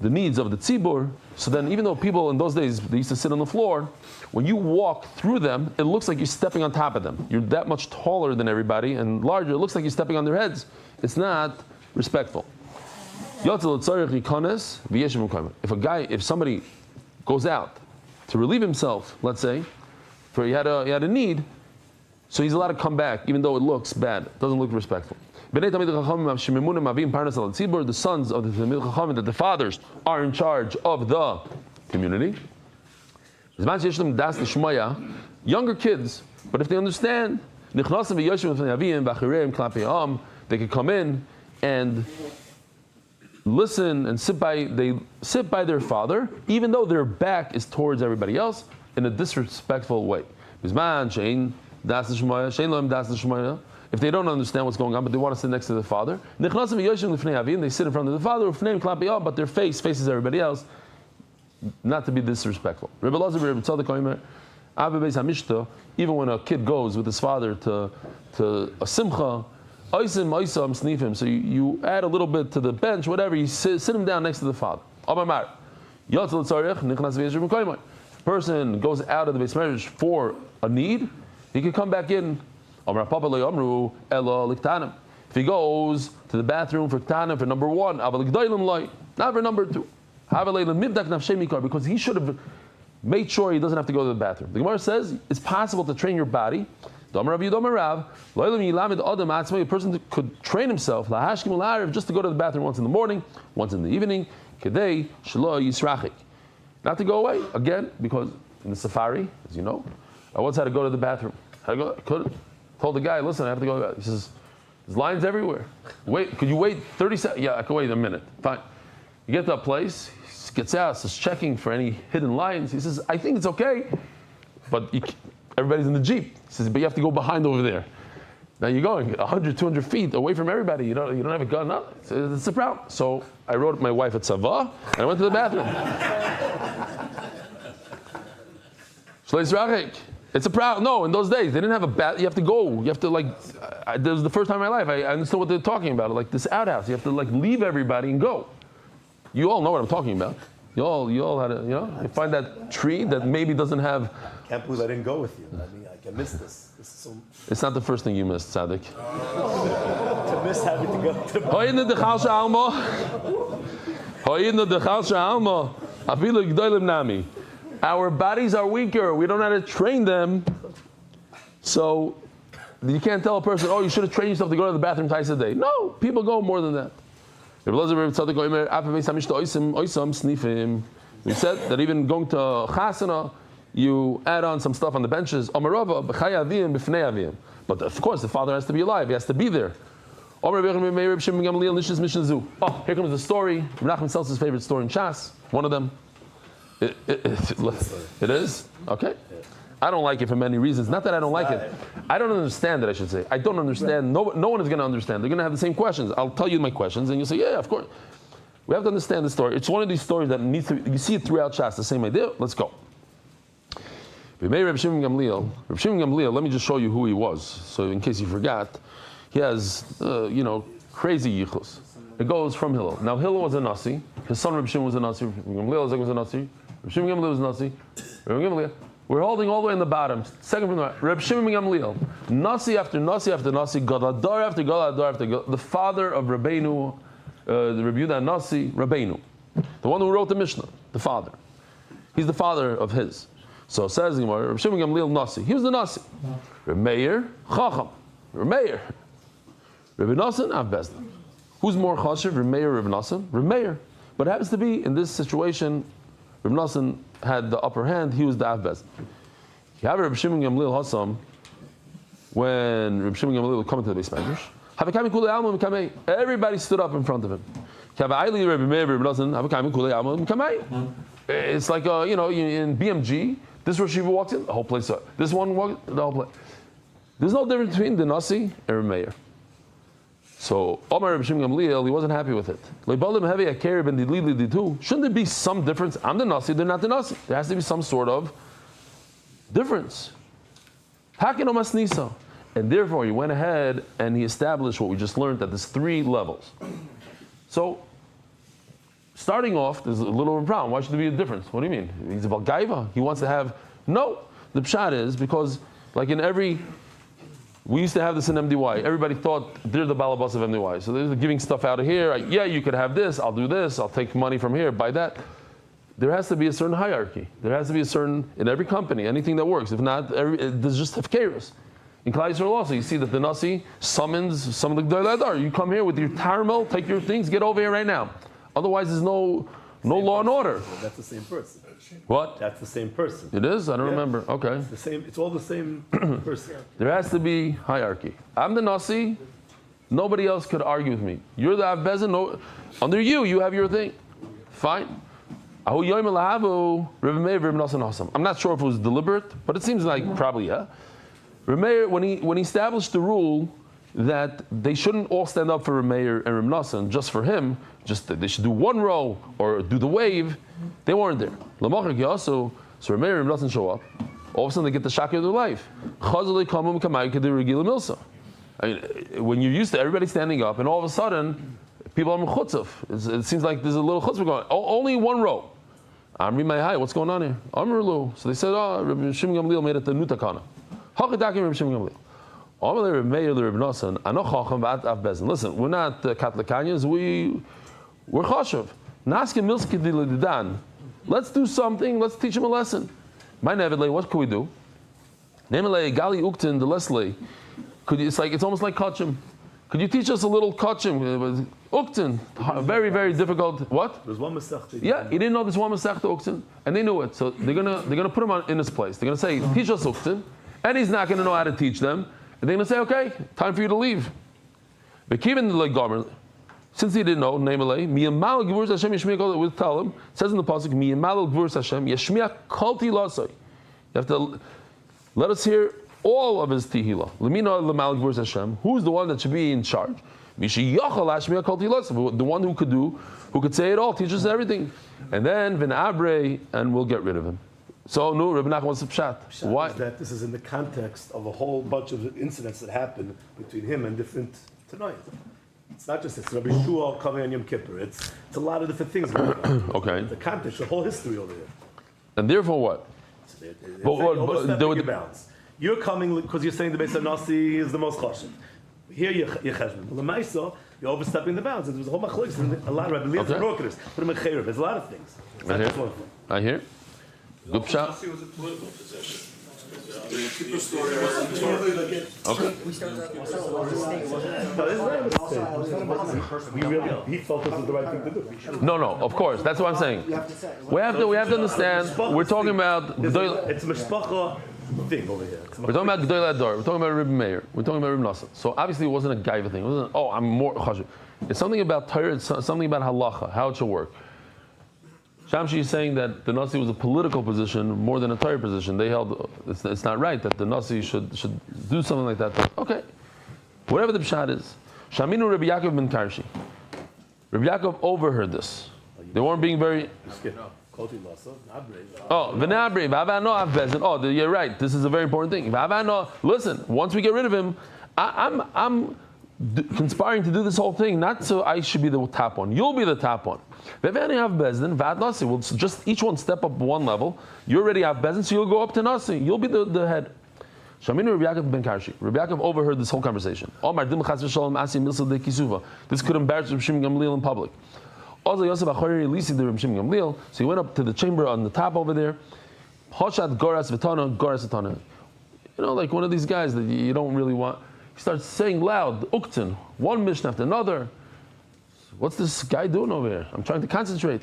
Speaker 1: needs of the tzibur. So then, even though people in those days they used to sit on the floor, when you walk through them, it looks like you're stepping on top of them. You're that much taller than everybody and larger. It looks like you're stepping on their heads. It's not respectful. If somebody goes out to relieve himself, let's say, for he had a need, so he's allowed to come back, even though it looks bad, it doesn't look respectful. The sons of the Tamid Chachamim, that the fathers are in charge of the community. Younger kids, but if they understand, they can come in and listen and sit by their father, even though their back is towards everybody else, in a disrespectful way. If they don't understand what's going on, but they want to sit next to the father, they sit in front of the father, but their face faces everybody else, not to be disrespectful. Even when a kid goes with his father to a simcha, so you add a little bit to the bench, whatever, you sit him down next to the father. If a person goes out of the base marriage for a need, he can come back in. If he goes to the bathroom for ktanim, for number 1, not for number 2, because he should have made sure he doesn't have to go to the bathroom. The Gemara says it's possible to train your body. A person could train himself just to go to the bathroom once in the morning, once in the evening, not to go away again, because in the safari, as you know, I once had to go to the bathroom. Told the guy, listen, I have to go. He says, there's lines everywhere. Wait, could you wait 30 seconds? Yeah, I can wait a minute. Fine. You get to a place, he gets out, says checking for any hidden lines. He says, I think it's okay, but everybody's in the Jeep. He says, but you have to go behind over there. Now you're going 100, 200 feet away from everybody. You don't have a gun. No, it's a problem. So I wrote my wife at Sava, and I went to the bathroom. It's a problem. No, in those days, they didn't have a bath. You have to go. You have to this was the first time in my life I understood what they're talking about. Like this outhouse. You have to leave everybody and go. You all know what I'm talking about. You all had you find that tree that maybe doesn't have.
Speaker 2: Can't believe I didn't go with you. I mean, I missed this.
Speaker 1: It's not the first thing you missed, Tzaddik.
Speaker 2: To miss having to go to
Speaker 1: the Our bodies are weaker. We don't know how to train them. So you can't tell a person, you should have trained yourself to go to the bathroom twice a day. No, people go more than that. We said that even going to chasana, you add on some stuff on the benches. But of course, the father has to be alive. He has to be there. Oh, here comes the story. Menachem tells his favorite story in Shas. One of them. It is? Okay. I don't like it for many reasons. Not that I don't like it. I don't understand it, I should say. I don't understand. No one is going to understand. They're going to have the same questions. I'll tell you my questions, and you'll say, yeah, of course. We have to understand the story. It's one of these stories that needs to, you see it throughout Shas, the same idea. Let's go. Reb Shimon Gamliel, let me just show you who he was. So in case you forgot, he has, crazy yichus. It goes from Hillel. Now Hillel was a Nasi. His son Reb Shimon was a Nasi. Reb Gamliel was a Nasi. Reb Shimon Gamliel was a Nasi. Reb Gamliel. We're holding all the way in the bottom. Second from the right. Reb Shimon Gamliel. Nasi after Nasi after Nasi. Gadadar after Gadadar after Gadadar. The father of Rabbeinu, the Reb Yehuda Nasi, Rabbeinu. The one who wrote the Mishnah. The father. He's the father of his. So it says Reb Shimon Gamliel Nasi. He was the Nasi. Reb Meir, Chacham. Reb Meir. Reb Nassan, Av Bezdin. Who's more chashiv, Reb Meir or Reb Nassan? Reb Meir. But it happens to be, in this situation, Reb Nassan had the upper hand, he was the Av Bezdin. You have Reb Shimon Gamliel Hassam, when Reb Shimon Gamliel would come into the base measures, everybody stood up in front of him. It's like, in BMG, this Rosh Yeshiva walks in, the whole place up. This one walks in, the whole place. There's no difference between the Nasi and Reb Meir. So, Omar Reb Shimon Gamliel, he wasn't happy with it. Shouldn't there be some difference? I'm the Nasi, they're not the Nasi. There has to be some sort of difference. And therefore, he went ahead and he established what we just learned, that there's 3 levels. So, starting off, there's a little problem. Why should there be a difference? What do you mean? He's about Gaiva. He wants to have... No. The pshat is because, like in every... We used to have this in MDY. Everybody thought they're the balabas of MDY. So they're giving stuff out of here. You could have this. I'll do this. I'll take money from here. Buy that. There has to be a certain hierarchy. There has to be a certain... In every company, anything that works. If not, there's just hefkerus. In Klal Yisrael also, you see that the Nasi summons some of the Gdolei Hadar. You come here with your tarmel, take your things, get over here right now. Otherwise, there's no law and order.
Speaker 2: Well, that's the same person.
Speaker 1: What?
Speaker 2: That's the same person.
Speaker 1: It is? I don't remember. Okay.
Speaker 2: It's the same. It's all the same person.
Speaker 1: There has to be hierarchy. I'm the Nasi. Nobody else could argue with me. You're the Av Bezin. No, under you have your thing. Fine. I'm not sure if it was deliberate, but it seems like probably, yeah. Remeir, when he established the rule that they shouldn't all stand up for Remeir and Reb Nassan, just for him, just that they should do one row or do the wave, they weren't there. So Remeir and Reb Nassan show up. All of a sudden they get the shakir of their life. I mean, when you're used to everybody standing up, and all of a sudden people are mechutzaf. It seems like there's a little chutzpah going on. Only one row. Amri my high. What's going on here? Amrulu. So they said, Reb Shimon Gamliel made it the nutakana. Listen, we're not Katlikanyas, we're Choshev. Let's do something, let's teach him a lesson. My Nevedle, what could we do? Nemele Gali Uktin, the Leslie. It's almost like Kachim. Could you teach us a little Kachim? Uktin, very, very difficult. What?
Speaker 2: There's one Masechta.
Speaker 1: Yeah, he didn't know this one Masechta Uktin, and they knew it. So they're gonna put him in his place. They're gonna say, teach us Uktin. And he's not going to know how to teach them. And they're going to say, okay, time for you to leave. But keep in the gomer, since he didn't know, name alay, miyamal gvurs Hashem yashmiya kol. We'll tell him. It says in the pasuk, miyamal gvurs Hashem yashmiya kol tilasay. You have to let us hear all of his tihila. Lemina lemal gvurs Hashem. Who's the one that should be in charge? Mishi yachal hashmiya kol tilasay. The one who could say it all, teach us everything. And then v'n abrei, and we'll get rid of him. So, no, Rebbe Nachman wants to pshat. Why?
Speaker 2: Is that this is in the context of a whole bunch of incidents that happened between him and different tonight. It's not just this. Rabbi Shua coming on Yom Kippur. It's a lot of different things going on.
Speaker 1: Okay.
Speaker 2: The context, the whole history over there.
Speaker 1: And therefore what?
Speaker 2: Your bounds. You're coming because you're saying the Beis Nasi is the most chashiv. Here you're cheshbon. Well, the Maisa, you're overstepping the bounds. And there's a whole machlokes and a lot of Rebbe brokers. Put him in chayrev. There's a lot of things.
Speaker 1: I hear. Good pshat.
Speaker 5: Nasi was a political position.
Speaker 1: Okay.
Speaker 2: He felt this was the right thing to do.
Speaker 1: No, of course. That's what I'm saying. We have to understand. We're talking about
Speaker 2: It's a mishpacha thing over here.
Speaker 1: We're talking about G'dai Adar. We're talking about Reb Meir. We're talking about Reb Nassan. So obviously it wasn't a gaiva thing. It wasn't. Oh, I'm more chashuv. It's something about Torah. It's something about halacha, how it should work. Shamshi is saying that the Nasi was a political position more than a Torah position. They held it's not right that the Nasi should do something like that. But, okay, whatever the pshat is. Shaminu Rabbi Yaakov ben Karshi. Rabbi Yaakov overheard this. They weren't being very. Oh, v'nabri, v'avano av bezin. Oh, you're right. This is a very important thing. V'avano. Listen, once we get rid of him, I'm conspiring to do this whole thing, not so I should be the top one. You'll be the top one. V'avani av bezin, v'ad nasi. We'll just each one step up one level. You already have bezin, so you'll go up to nasi. You'll be the head. Shaminu Rabbi Yaakov ben Karshi. Rabbi Yaakov overheard this whole conversation. Omar dim chas v'shalom asi milsa de kisuva. This could embarrass Reb Shimon Gamliel in public. So he went up to the chamber on the top over there. You know, like one of these guys that you don't really want. He starts saying loud, Uktin, one mission after another. What's this guy doing over here? I'm trying to concentrate.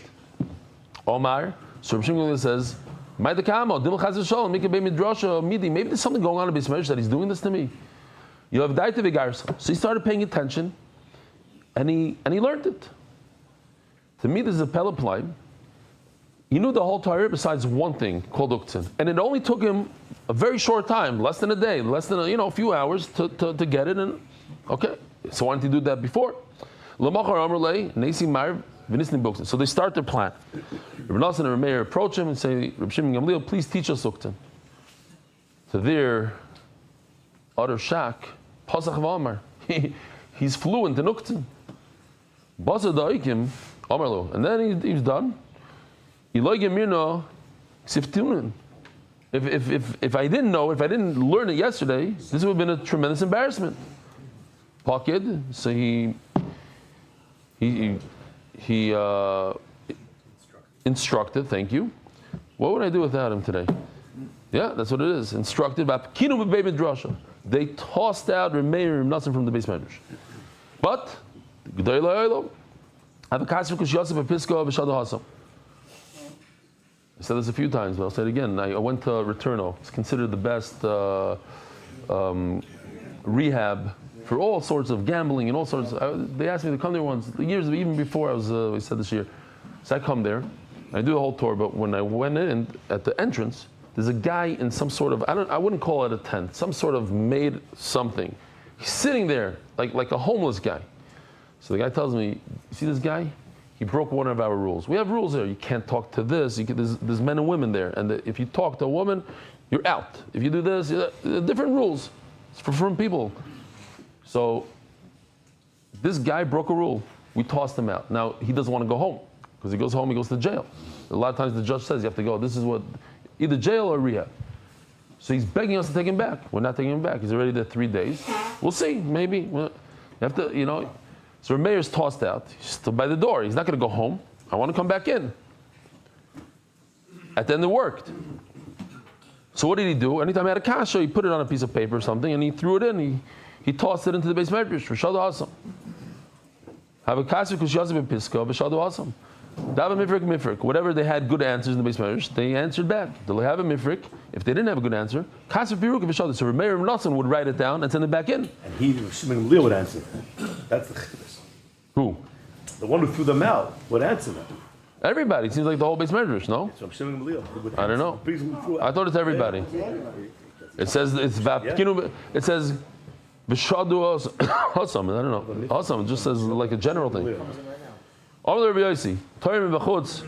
Speaker 1: Omar, so Reb Shimon says, maybe there's something going on in his marriage that he's doing this to me. You have died to the So he started paying attention, and he learned it. To me, this is a peloply. He knew the whole Torah besides one thing called Uktzin. And it only took him a very short time, less than a day, less than a few hours to get it. And okay, so why didn't he do that before? So they start their plan. Reb Nassan and Reb Meir approach him and say, Reb Shimon Gamliel, please teach us Uktzin. To their utter shock, Pasach v'Amar, he's fluent in Uktzin. Basa da'ikim, Amarlo. And then he's done. If I didn't know, if I didn't learn it yesterday, this would have been a tremendous embarrassment. Pocket. So he instructed. Thank you. What would I do without him today? Yeah, that's what it is. Instructed. They tossed out Reb Meir and Nassan from the base medrash. But I said this a few times, but I'll say it again. I went to Returno. It's considered the best rehab for all sorts of gambling and all sorts. They asked me to come there once, years even before we said this year. So I come there. I do the whole tour, but when I went in at the entrance, there's a guy in some sort of I wouldn't call it a tent, some sort of made something. He's sitting there like a homeless guy. So the guy tells me, you see this guy? He broke one of our rules. We have rules there. You can't talk to this. There's men and women there. And if you talk to a woman, you're out. If you do this, different rules. It's from people. So this guy broke a rule. We tossed him out. Now, he doesn't want to go home. Because he goes home, he goes to jail. A lot of times the judge says you have to go. This is what, either jail or rehab. So he's begging us to take him back. We're not taking him back. He's already there 3 days. We'll see, maybe. You have to, So Reb Meir's tossed out. He's still by the door. He's not going to go home. I want to come back in. At the end, it worked. So what did he do? Anytime he had a kasha, he put it on a piece of paper or something, and he threw it in. He tossed it into the base medrash for Shadu Hasam. Have a kasha kushyasim piska b'Shadu Hasam. Dava mifrik. Whatever they had good answers in the base medrash, they answered back. They'll have a mifrik. If they didn't have a good answer, kasha piruk b'Shadu. So Reb Meir and Nassan would write it down and send it back in.
Speaker 2: And Shimon Gamliel would answer. That's the chiddush.
Speaker 1: Who?
Speaker 2: The one who threw them out would answer them.
Speaker 1: Everybody. It seems like the whole base medrash, no?
Speaker 2: From Shimon Gamliel.
Speaker 1: I don't know. I thought it's everybody. It says it's vapkinu. It says v'shadu hasam. I don't know. Hasam. It just says like a general thing. Rabbi Yossi. Torah mevachutz.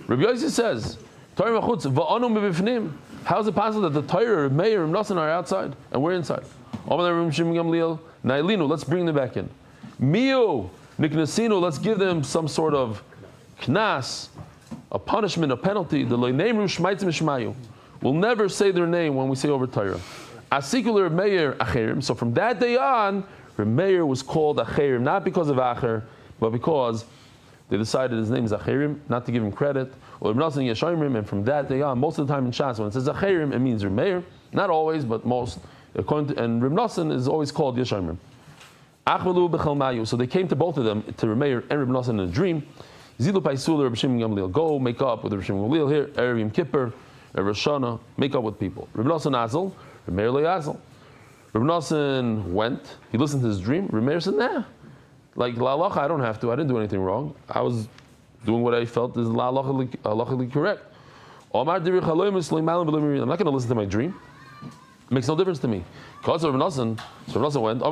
Speaker 1: Rabbi Yossi says Torah mevachutz va'anu mevifnim. How is it possible that the Torah, Meir, and Nassan are outside and we're inside? Let's bring them back in. Miu niknasinu. Let's give them some sort of knas, a punishment, a penalty. The loyneimu shmaitzim shmayu. We'll never say their name when we say over Torah. Asikular Meir acherim. So from that day on, Meir was called acherim, not because of acher, but because they decided his name is Acherim, not to give him credit. Or Reb Nosson Yeshayimrim, and from that day on, most of the time in Shas, when it says Acherim, it means Remeir. Not always, but most. And Reb Nosson is always called Yeshayimrim. Achvalu b'chel mayu. So they came to both of them, to Remeir and Reb Nosson in a dream. Zilu paisul Reb Shimon Gamliel. Go make up with Reb Shimon Gamliel here. Erev Yom Kippur, Erev Rosh Hashanah. Make up with people. Reb Nosson Azel, Remeir lo Yazel. Reb Nosson went. He listened to his dream. Remeir said, "Nah, like la halacha, I don't have to. I didn't do anything wrong. I was doing what I felt is la halachically correct. I'm not going to listen to my dream. It makes no difference to me." Because Reb Nosson, so Reb Nosson went.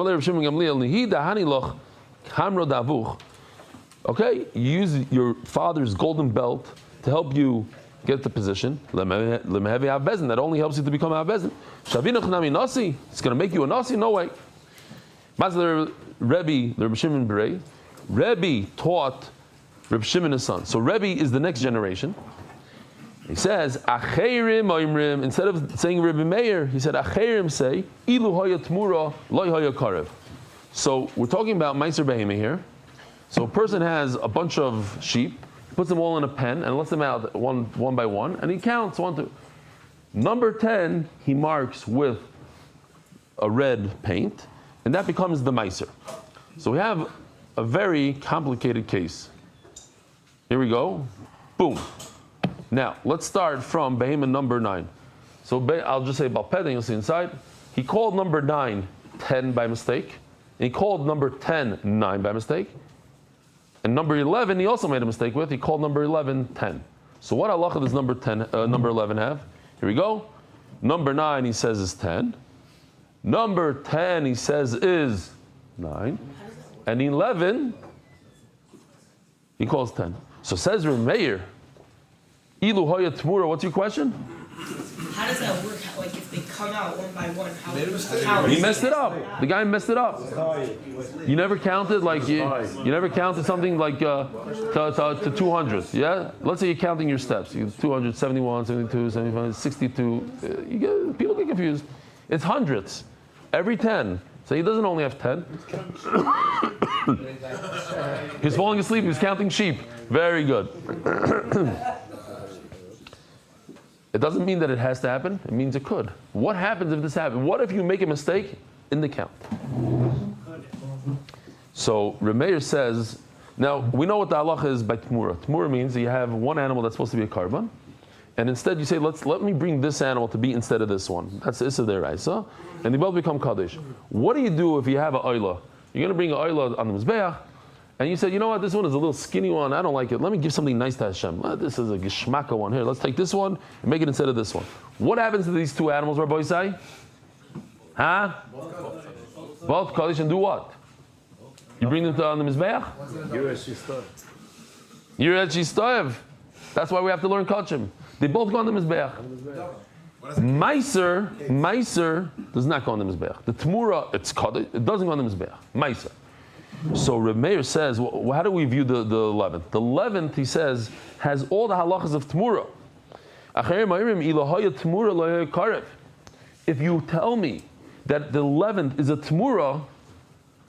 Speaker 1: Okay, you use your father's golden belt to help you get the position. That only helps you to become a bezin. It's going to make you a nasi? No way. Mazel Rebbe, the Reb Shimon Berei. Rebbe taught Reb Shimon his son. So Rebbe is the next generation. He says, Acherim oimrim, instead of saying Rebbe Meir, he said, Acherim say, Ilu hoya tmura, loy hoya karev. So we're talking about Meiser Behema here. So a person has a bunch of sheep, puts them all in a pen, and lets them out one by one, and he counts 1, 2. Number 10, he marks with a red paint, and that becomes the Meiser. So we have a very complicated case. Here we go. Boom. Now, let's start from Behema number 9. So I'll just say about Ped, and you'll see inside. He called number 9 10 by mistake. And he called number 10 9 by mistake. And number 11 he also made a mistake with. He called number 11 10. So what halacha does number 11 have? Here we go. Number 9 he says is 10. Number 10 he says is 9. And 11 he calls 10. So says Reb Meir, Ilu hoya tmura. What's your question?
Speaker 9: How does that work? Like if they come out one by one, how
Speaker 1: he messed it up. The guy messed it up. You never counted like you never counted something like to 200. Yeah. Let's say you're counting your steps. You 200, 71, 72, 75, 62. People get confused. It's hundreds every 10. So he doesn't only have 10. He's falling asleep. He's counting sheep. Very good. It doesn't mean that it has to happen. It means it could. What happens if this happens? What if you make a mistake in the count? So Reb Meir says, now we know what the halacha is by tmura. Tmura means that you have one animal that's supposed to be a karban, and instead you say, let me bring this animal to be instead of this one. That's the issa deraisa, and they both become kaddish. What do you do if you have an oila? You're going to bring an oila on the mizbeach, and you said, you know what, this one is a little skinny one, I don't like it. Let me give something nice to Hashem. This is a geshmaka one here. Let's take this one and make it instead of this one. What happens to these two animals, Rabbi Isai? Huh? Both kaddish, and do what? You bring them to on the mizbeach? Yirat Shistoyev. That's why we have to learn kachim. They both go on the mizbeach. Meiser does not go on the mizbeach. The tmura, it's kaddish, it doesn't go on the mizbeach. Meiser. So Reb Meir says, well, how do we view the 11th? The 11th, he says, has all the halachas of tmura. If you tell me that the 11th is a tmura,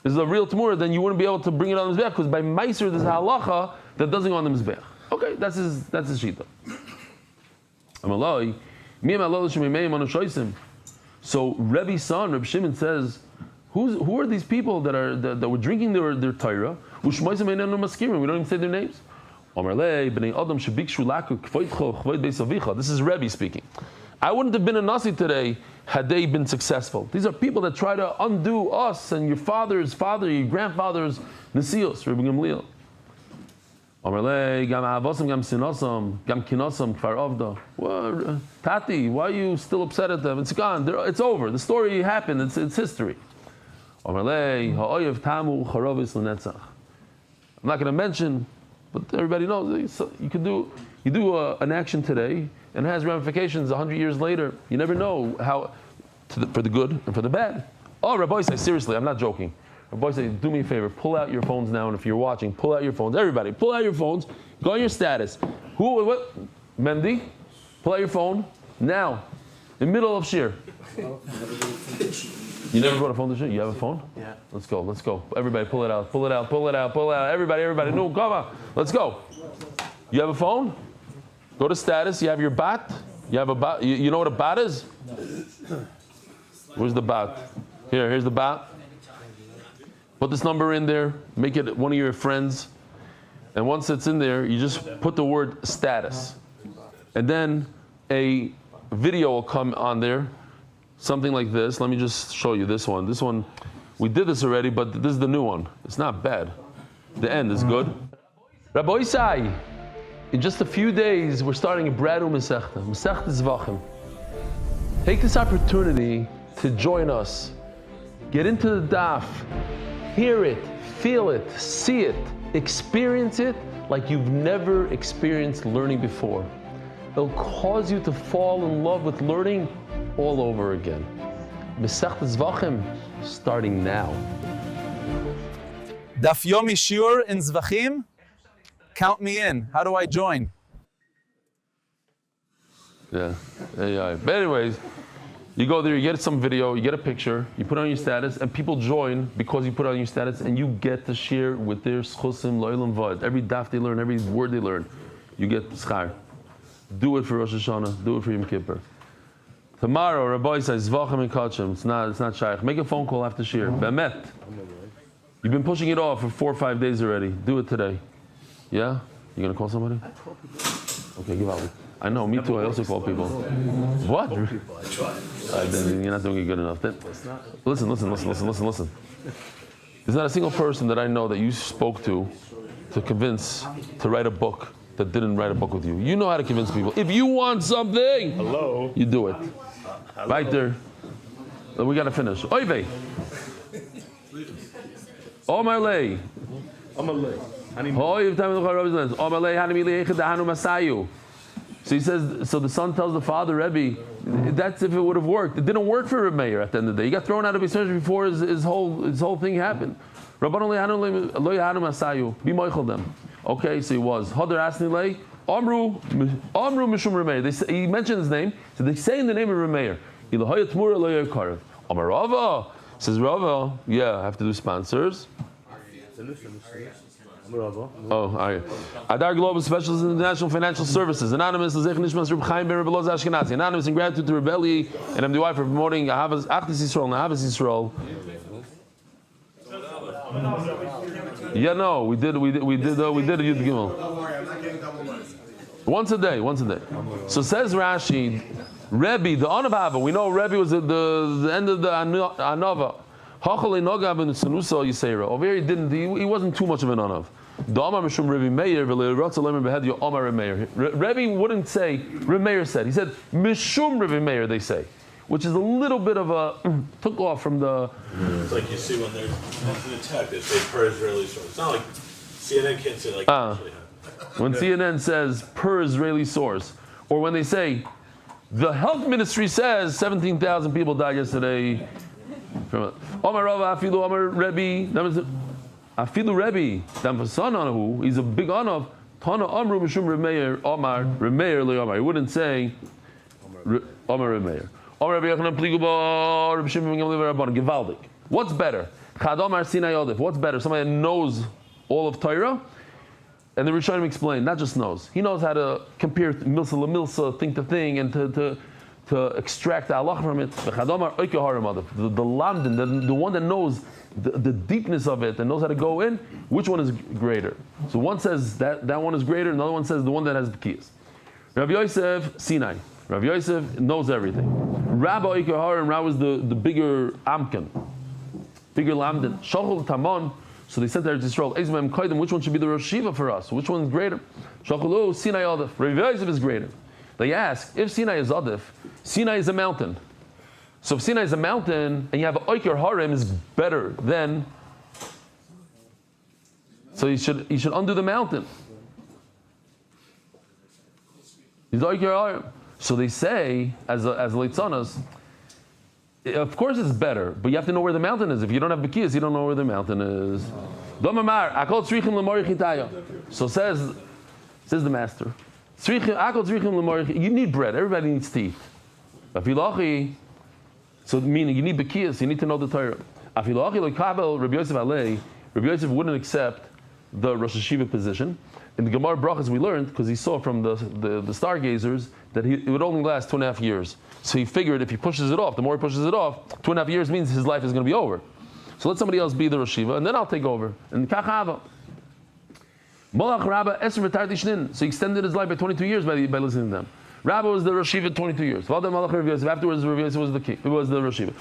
Speaker 1: is a real tmura, then you wouldn't be able to bring it on the mizbeach, because by Meiser there's a halacha that doesn't go on the mizbeach. Okay, that's his shita. So Rebbe's son, Reb Shimon, says, who are these people that were drinking their Torah? We don't even say their names. This is Rebbe speaking. I wouldn't have been a Nasi today had they been successful. These are people that try to undo us and your father's father, your grandfather's Nesios, Rebbe Gamliel. Tati, why are you still upset at them? It's gone. It's over. The story happened. It's history. I'm not going to mention, but everybody knows. You do an action today, and it has ramifications 100 years later. You never know how, for the good and for the bad. Oh, Rabbi say seriously, I'm not joking. Rabbi say, do me a favor, pull out your phones now, and if you're watching, pull out your phones. Everybody, pull out your phones. Go on your status. What? Mendy, pull out your phone now, in the middle of Shir. You never brought a phone to shir? You have a phone?
Speaker 4: Yeah.
Speaker 1: Let's go. Everybody, pull it out. Everybody. No, come on. Let's go. You have a phone? Go to status. You have your bat? You have a bat? You know what a bat is? Where's the bat? Here's the bat. Put this number in there. Make it one of your friends. And once it's in there, you just put the word status. And then a video will come on there. Something like this. Let me just show you this one. This one, we did this already, but this is the new one. It's not bad. The end is good. Rabbi Isai, in just a few days, we're starting a brand new Masechta, Masechta Zvachim. Take this opportunity to join us. Get into the daf. Hear it, feel it, see it, experience it like you've never experienced learning before. It'll cause you to fall in love with learning all over again. Masechta Zvachim, starting now.
Speaker 10: Daf Yomi Shiur in Zvachim. Count me in. How do I join?
Speaker 1: Yeah. But anyways, you go there, you get some video, you get a picture, you put it on your status, and people join because you put it on your status, and you get to share with their schusim, lo'ilam vod. Every daf they learn, every word they learn, you get schar. Do it for Rosh Hashanah, do it for Yom Kippur. Tomorrow, Rabbi says, Zvachim and Kachim. It's not shaykh. Make a phone call after shir. Be'emet. You've been pushing it off for 4 or 5 days already. Do it today. Yeah? You gonna call somebody? Okay, give out. I know, me too. I also call people. What? You're not doing it good enough. Listen. There's not a single person that I know that you spoke to convince to write a book that didn't write a book with you. You know how to convince people. If you want something, you do it. Right there. We gotta finish. Oive. Omarlei. So he says, so the son tells the father, Rebbe, that's if it would have worked. It didn't work for Reb Meir at the end of the day. He got thrown out of his church before his whole thing happened. Okay, so he was. Amru Mishum Reb Meir. He mentioned his name, so they say in the name of Reb Meir. Amar Rava. Says Rava, yeah, I have to do sponsors. Oh, Ariel. Adar Global Specialist International Financial Services. Anonymous is Nishmas Reb Chaim Ben Rebbe Loz Ashkenazi. Anonymous in gratitude to Rebelli and MDY for promoting Ahavas Achdis Yisrael and Ahavas Yisrael. Yeah, no, we did a Yud Gimel. Once a day. So says Rashi, Rebbe, the Anavava. We know Rebbe was at the end of the Anava. Over here, he wasn't too much of an Anav. Rebbe wouldn't say, Reb Meir said. He said, Mishum Rebbe Meir, they say. Which is a little bit of a, took off from the...
Speaker 5: It's like you see when there's an attack, they say per Israeli source. It's not like CNN can't say like
Speaker 1: when CNN says per Israeli source, or when they say, the health ministry says 17,000 people died yesterday. Omar Rava, Afilu Omar Rebbe, Afilu Rebbe, Damfasanahu, he's a big anav. Tana Amru Mishum Reb Meir, Omar Reb Meir Le Omar. He wouldn't say Omar Reb Meir. Omar Reb Yochanan Pliguba, Reb Shimon Ben Rabban. Givaldik. What's better? Chad Omar Sinai Yodef. What's better? Somebody that knows all of Torah, and the Rishonim explain, not just knows. He knows how to compare milsa to milsa, thing to thing, and to extract the halach from it. The lamdin, the one that knows the deepness of it and knows how to go in, which one is greater? So one says that one is greater, another one says the one that has the keys. Rav Yosef, Sinai. Rav Yosef knows everything. Rabbi Oiker Harim, Rav was the bigger amkan, bigger lamdin. Shachol Tamon. So they said to Eretz Yisrael, Ezmem Kaidim, which one should be the Rosh Shiva for us? Which one is greater? Shacholu, Sinai Adif. Rav Yosef is greater. They ask, if Sinai is Adif, Sinai is a mountain. So if Sinai is a mountain, and you have Oiker Harim is better than, so you should undo the mountain. He's Oiker Harim. So they say, as Leitzanas, of course it's better, but you have to know where the mountain is. If you don't have Bekiyas, you don't know where the mountain is. So says the master, you need bread. Everybody needs teeth. So meaning you need Bekiyas, you need to know the Torah. Rabbi Yosef wouldn't accept the Rosh Hashiva position. In the Gemara Brachas we learned, because he saw from the stargazers, that it would only last 2.5 years. So he figured if he pushes it off, the more he pushes it off, 2.5 years means his life is going to be over. So let somebody else be the Rosh Hashiva, and then I'll take over. And Kachava. Molach Rabba Eser V'Tarti Shnin. So he extended his life by 22 years by listening to them. Rabba was the Rosh Hashiva 22 years. Afterwards, Rabbi Yosef was the king. It was the Rosh Hashiva.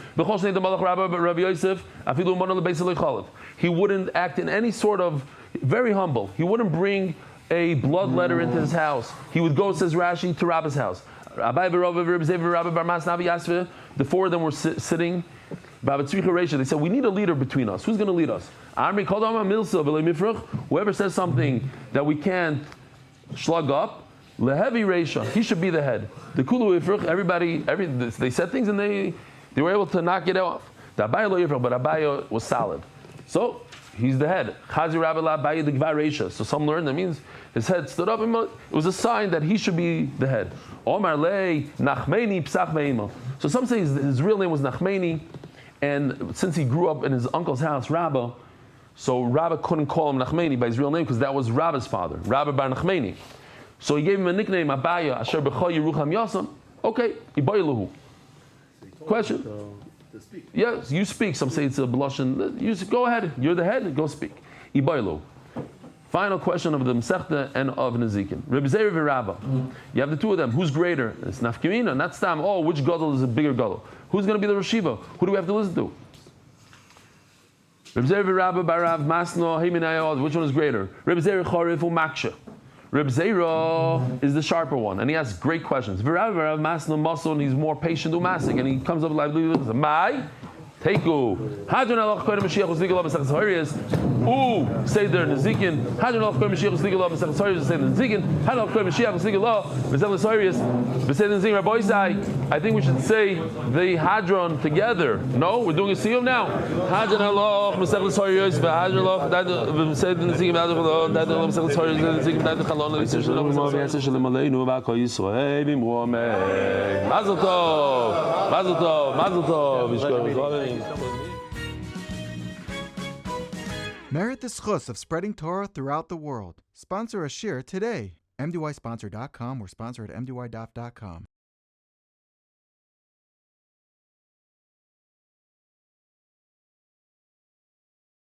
Speaker 1: He wouldn't act in any sort of, very humble. He wouldn't bring a blood letter into his house. He would go, says Rashi, to Rabba's house. The four of them were sitting. They said, we need a leader between us. Who's going to lead us? Whoever says something that we can't slug up, lehevi reisha, he should be the head. The kulu ifrich, they said things and they were able to knock it off. The Abaye lo ifrich, but Abaye was solid. So he's the head. Chazi Rabbi la Abaye the gvar reisha. So some learned that means his head stood up. It was a sign that he should be the head. Omar le Nachmeni psach meima. So some say his real name was Nachmeni, and since he grew up in his uncle's house, Rabba, so Rabba couldn't call him Nachmeni by his real name because that was Rabba's father, Rabba bar Nachmeni. So he gave him a nickname, Abaya, Asher B'cho Yerucham Yasam. Okay, Ibayluhu. Question? Yes, you speak. Some say it's a blushin. You go ahead. You're the head. Go speak. Ibaylu. Final question of the Masechta and of Nezikin. Reb Zeir v'Rabba. You have the two of them. Who's greater? It's Nafkamina, not Stam. Oh, which gadol is a bigger gadol? Who's going to be the Rosh Hashiva? Who do we have to listen to? Reb Zeir v'Rabba barav Masno Heiminayod. Which one is greater? Reb Zeir Chorif u'Maksha. Reb Zeira is the sharper one, and he asks great questions. V'Rabba Masno Maso, and he's more patient u'Masik, and he comes up like Mai. Teiku. Hadran alach koyim Mashiach usnigalav b'sachas Horayos. Seder Nezikin. Hadran alach koyim Mashiach usnigalav b'sachas Horayos. Seder Nezikin. Hadran alach koyim Mashiach usnigalav b'sachas Horayos. B'seder Nezikin. Rabbi Isai, I think we should say the Hadran together. No, we're doing a siyum now. Hadran alach b'sachas Horayos. Hadran alach b'seder Nezikin. Hadran alach b'sachas Horayos. Seder Nezikin. Hadran chalon l'yisur shalom v'yaseh shalom aleinu v'akol Yisrael b'imru amen. Mazel Tov. Mazel Tov. Mazel Tov.
Speaker 11: Merit the schus of spreading Torah throughout the world. Sponsor a shir today. MDYsponsor.com or sponsor at MDYDaf.com.